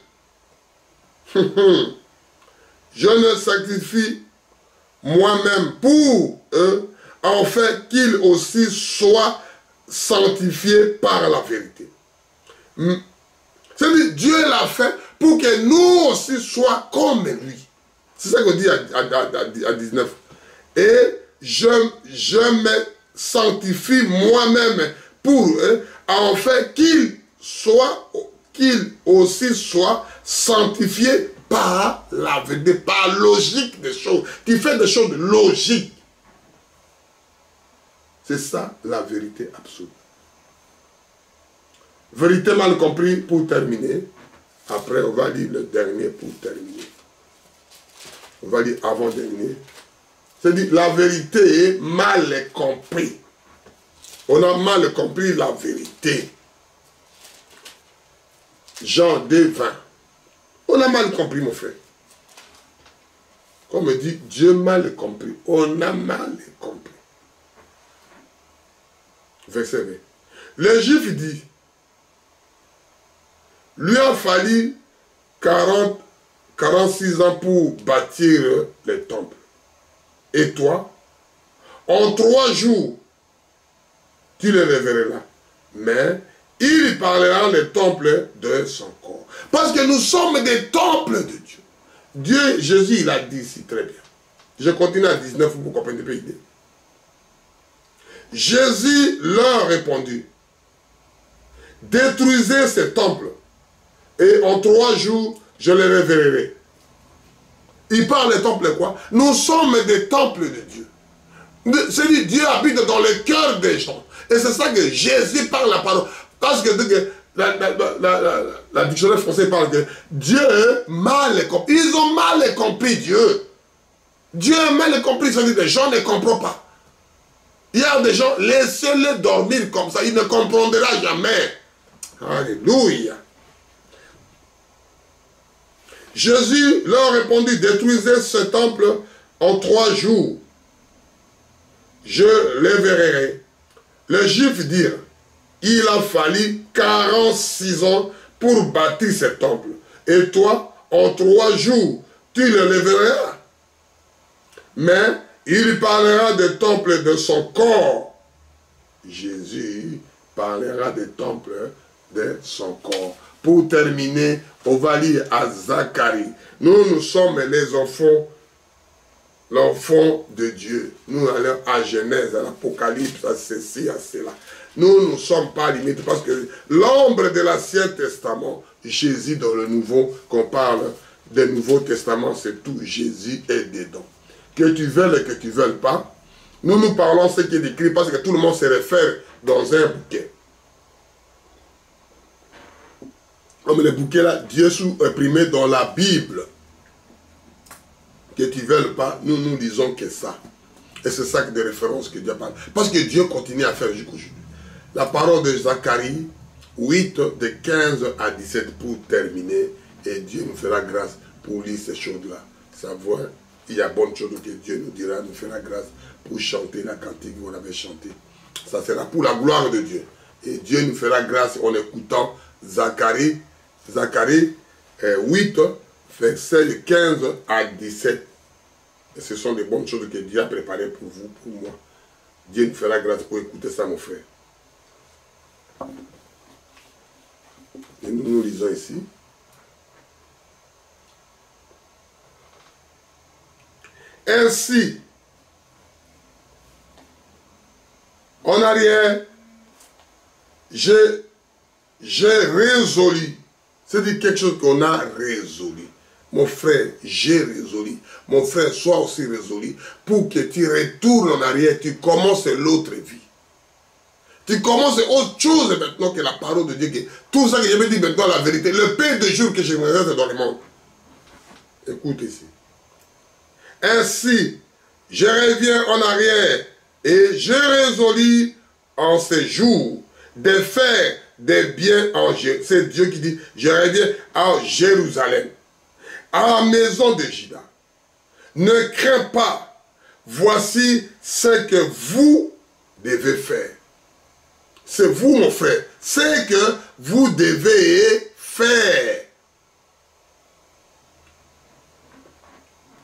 Je ne sacrifie moi-même pour eux, en fait qu'ils aussi soient sanctifiés par la vérité. C'est-à-dire, Dieu l'a fait pour que nous aussi soyons comme lui. C'est ça qu'on dit à 19. Et je me sanctifie moi-même pour eux, en fait qu'ils aussi soient sanctifiés par la vérité, par la logique des choses. Tu fais des choses logiques. C'est ça la vérité absolue. Vérité mal compris pour terminer. Après, on va lire le dernier pour terminer. On va lire avant-dernier. C'est-à-dire, la vérité est mal compris. On a mal compris la vérité. Jean 2, 20. On a mal compris, mon frère. Comme dit, Dieu mal compris. On a mal compris. Verset 20. Le Juif dit, lui a fallu 46 ans pour bâtir les temples. Et toi, en 3 jours, tu le reverras. Mais il parlera des temples de son corps. Parce que nous sommes des temples de Dieu. Dieu, Jésus, il a dit ici très bien. Je continue à 19 pour vous comprendre un peu l'idée. Jésus leur répondit, détruisez ces temples, et en 3 jours, je les révérerai. Il parle des temples quoi? Nous sommes des temples de Dieu. C'est-à-dire, Dieu habite dans le cœur des gens. Et c'est ça que Jésus parle la parole. Parce que la dictionnaire français parle que Dieu mal compris. Ils ont mal compris Dieu. Dieu a mal compris, c'est-à-dire que les gens ne comprennent pas. Il y a des gens, laissez-les dormir comme ça, il ne comprendra jamais. Alléluia. Jésus leur répondit, détruisez ce temple en 3 jours. Je les verrai. Les Juifs dirent, il a fallu 46 ans pour bâtir ce temple. Et toi, en 3 jours, tu le lèveras. Mais il parlera des temples de son corps. Jésus parlera des temples de son corps. Pour terminer, on va lire à Zacharie. Nous sommes les enfants, l'enfant de Dieu. Nous allons à Genèse, à l'Apocalypse, à ceci, à cela. Nous ne sommes pas limités parce que l'ombre de l'Ancien Testament, Jésus dans le Nouveau, qu'on parle du Nouveau Testament, c'est tout. Jésus est dedans. Que tu veuilles et que tu ne veuilles pas, nous parlons ce qui est écrit parce que tout le monde se réfère dans un bouquet. Comme le bouquet là, Dieu est imprimé dans la Bible. Que tu ne veuilles pas, nous lisons que ça. Et c'est ça de référence que Dieu parle. Parce que Dieu continue à faire jusqu'aujourd'hui. La parole de Zacharie 8, de 15 à 17 pour terminer. Et Dieu nous fera grâce pour lire ces choses-là. Savoir, il y a bonne chose que Dieu nous dira, nous fera grâce pour chanter la cantique que vous avez chantée. Ça sera pour la gloire de Dieu. Et Dieu nous fera grâce en écoutant Zacharie 8, versets 15 à 17. Et ce sont des bonnes choses que Dieu a préparées pour vous, pour moi. Dieu nous fera grâce pour écouter ça, mon frère. Et nous lisons ici. Ainsi, en arrière, j'ai résolu. C'est-à-dire quelque chose qu'on a résolu. Mon frère, j'ai résolu. Mon frère, sois aussi résolu pour que tu retournes en arrière, tu commences l'autre vie. Tu commences autre chose maintenant que la parole de Dieu. Que tout ça que je vais dire maintenant, la vérité. Le peu de jours que je me reste dans le monde. Écoute ici. Ainsi, je reviens en arrière et je résolus en ces jours de faire des biens en Jérusalem. C'est Dieu qui dit, je reviens à Jérusalem, à la maison de Juda. Ne crains pas, voici ce que vous devez faire. C'est vous, mon frère, ce que vous devez faire.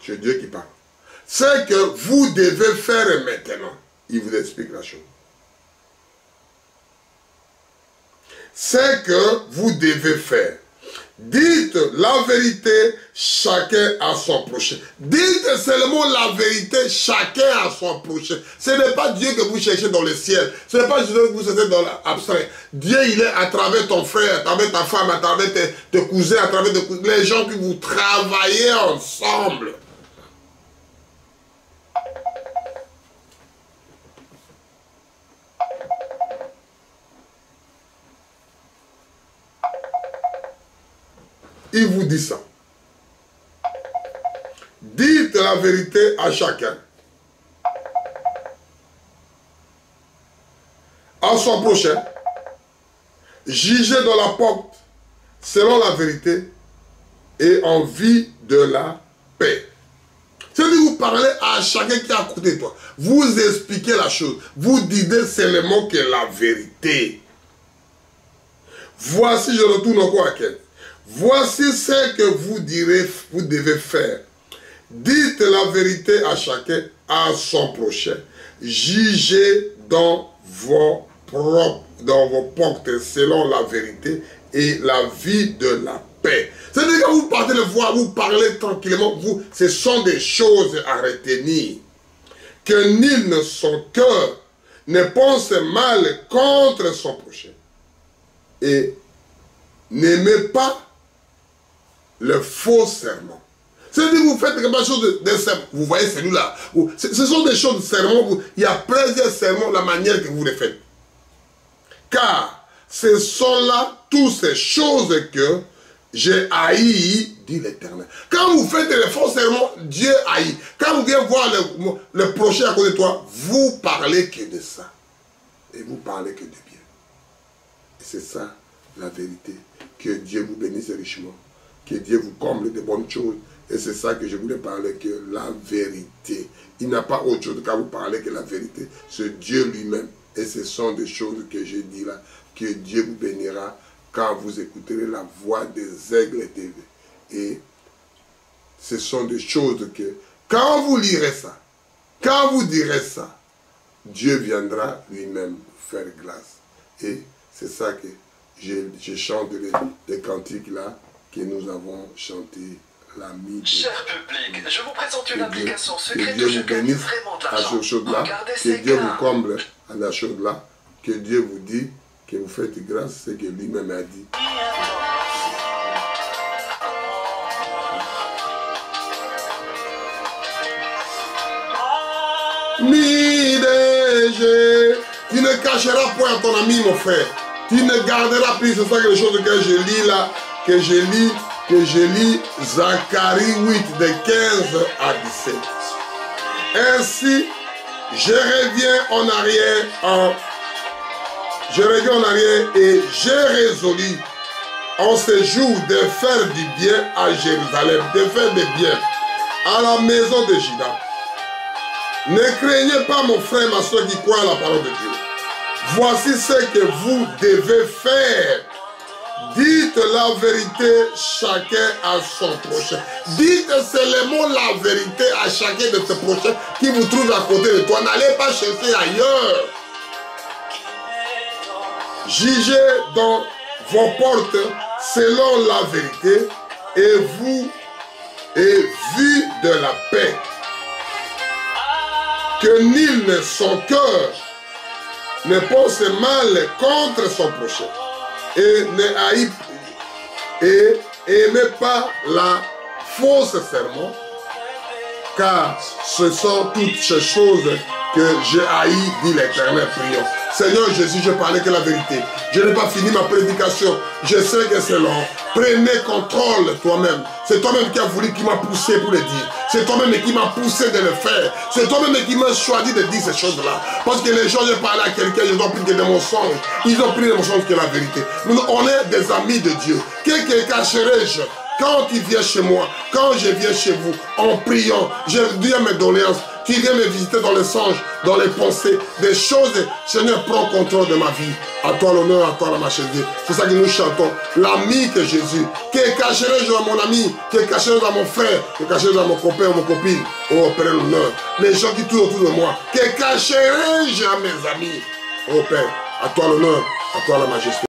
C'est Dieu qui parle. Ce que vous devez faire maintenant. Il vous explique la chose. Ce que vous devez faire. Dites la vérité, chacun à son prochain. Dites seulement la vérité, chacun à son prochain. Ce n'est pas Dieu que vous cherchez dans le ciel. Ce n'est pas Dieu que vous cherchez dans l'abstrait. Dieu, il est à travers ton frère, à travers ta femme, à travers tes cousins, à travers les gens que vous travaillez ensemble. Il vous dit ça. Dites la vérité à chacun. À son prochain. Jugez dans la porte selon la vérité et en vue de la paix. C'est-à-dire vous parlez à chacun qui est à côté de toi. Vous expliquez la chose. Vous dites seulement que la vérité. Voici, je retourne encore à quel. Voici ce que vous devez faire. Dites la vérité à chacun, à son prochain. Jugez dans vos vos portes selon la vérité et la vie de la paix. C'est-à-dire que vous partez le voir, vous parlez tranquillement, ce sont des choses à retenir. Que nul ne son cœur ne pense mal contre son prochain. Et n'aimez pas le faux serment. C'est-à-dire que vous faites quelque chose de serment. Vous voyez celui-là. Ce sont des choses de serment. Il y a plusieurs serments, la manière que vous les faites. Car ce sont là toutes ces choses que j'ai haï, dit l'Éternel. Quand vous faites les faux serments, Dieu haït. Quand vous venez voir le prochain à côté de toi, vous parlez que de ça. Et vous parlez que de bien. Et c'est ça la vérité. Que Dieu vous bénisse richement. Que Dieu vous comble de bonnes choses. Et c'est ça que je voulais parler, que la vérité. Il n'y a pas autre chose quand vous parlez que la vérité. C'est Dieu lui-même. Et ce sont des choses que j'ai dit là. Que Dieu vous bénira quand vous écouterez la voix des aigles TV. Et ce sont des choses que, quand vous lirez ça, quand vous direz ça, Dieu viendra lui-même faire grâce. Et c'est ça que je chante les cantiques là, que nous avons chanté. Cher public, je vous présente une application secrète que où Dieu je vous gagne bénisse vraiment de à l'argent. ce chose-là, que Dieu vous comble à la chose-là, que Dieu vous dit que vous faites grâce, c'est que lui-même a dit. Tu ne cacheras point à ton ami, mon frère. Tu ne garderas plus, c'est ça que les choses que je lis là, que je lis Zacharie 8, de 15 à 17. Ainsi, je reviens en arrière et j'ai résolu en ce jour de faire du bien à Jérusalem, de faire du bien à la maison de Juda. Ne craignez pas, mon frère, ma soeur qui croit à la parole de Dieu. Voici ce que vous devez faire. Dites la vérité chacun à son prochain. Dites seulement la vérité à chacun de tes prochains qui vous trouve à côté de toi. N'allez pas chercher ailleurs. Jugez dans vos portes selon la vérité et vu de la paix. Que nul ne son cœur ne pense mal contre son prochain. Et n'aimez pas la fausse serment, car ce sont toutes ces choses que j'ai haï, dit l'Éternel. Prions. Seigneur Jésus, je parlais que la vérité. Je n'ai pas fini ma prédication. Je sais que c'est long. Prenez contrôle toi-même. C'est toi-même qui as voulu, qui m'a poussé pour le dire. C'est toi-même qui m'a poussé de le faire. C'est toi-même qui m'a choisi de dire ces choses-là. Parce que les gens, je parlais à quelqu'un, ils ont pris des mensonges. Ils ont pris des mensonges que la vérité. Nous, on est des amis de Dieu. Que cacherai-je quand tu viens chez moi, quand je viens chez vous, en priant, je dis à mes doléances, tu viens me visiter dans les songes, dans les pensées, des choses. Seigneur, prends contrôle de ma vie. À toi l'honneur, à toi la majesté. C'est ça que nous chantons. L'ami que Jésus. Que cacherai-je à mon ami? Que cacherai-je à mon frère? Que cacherai-je à mon copain ou mon copine? Oh, Père l'honneur. Les gens qui tournent autour de moi. Que cacherai-je à mes amis? Oh, Père, à toi l'honneur, à toi la majesté.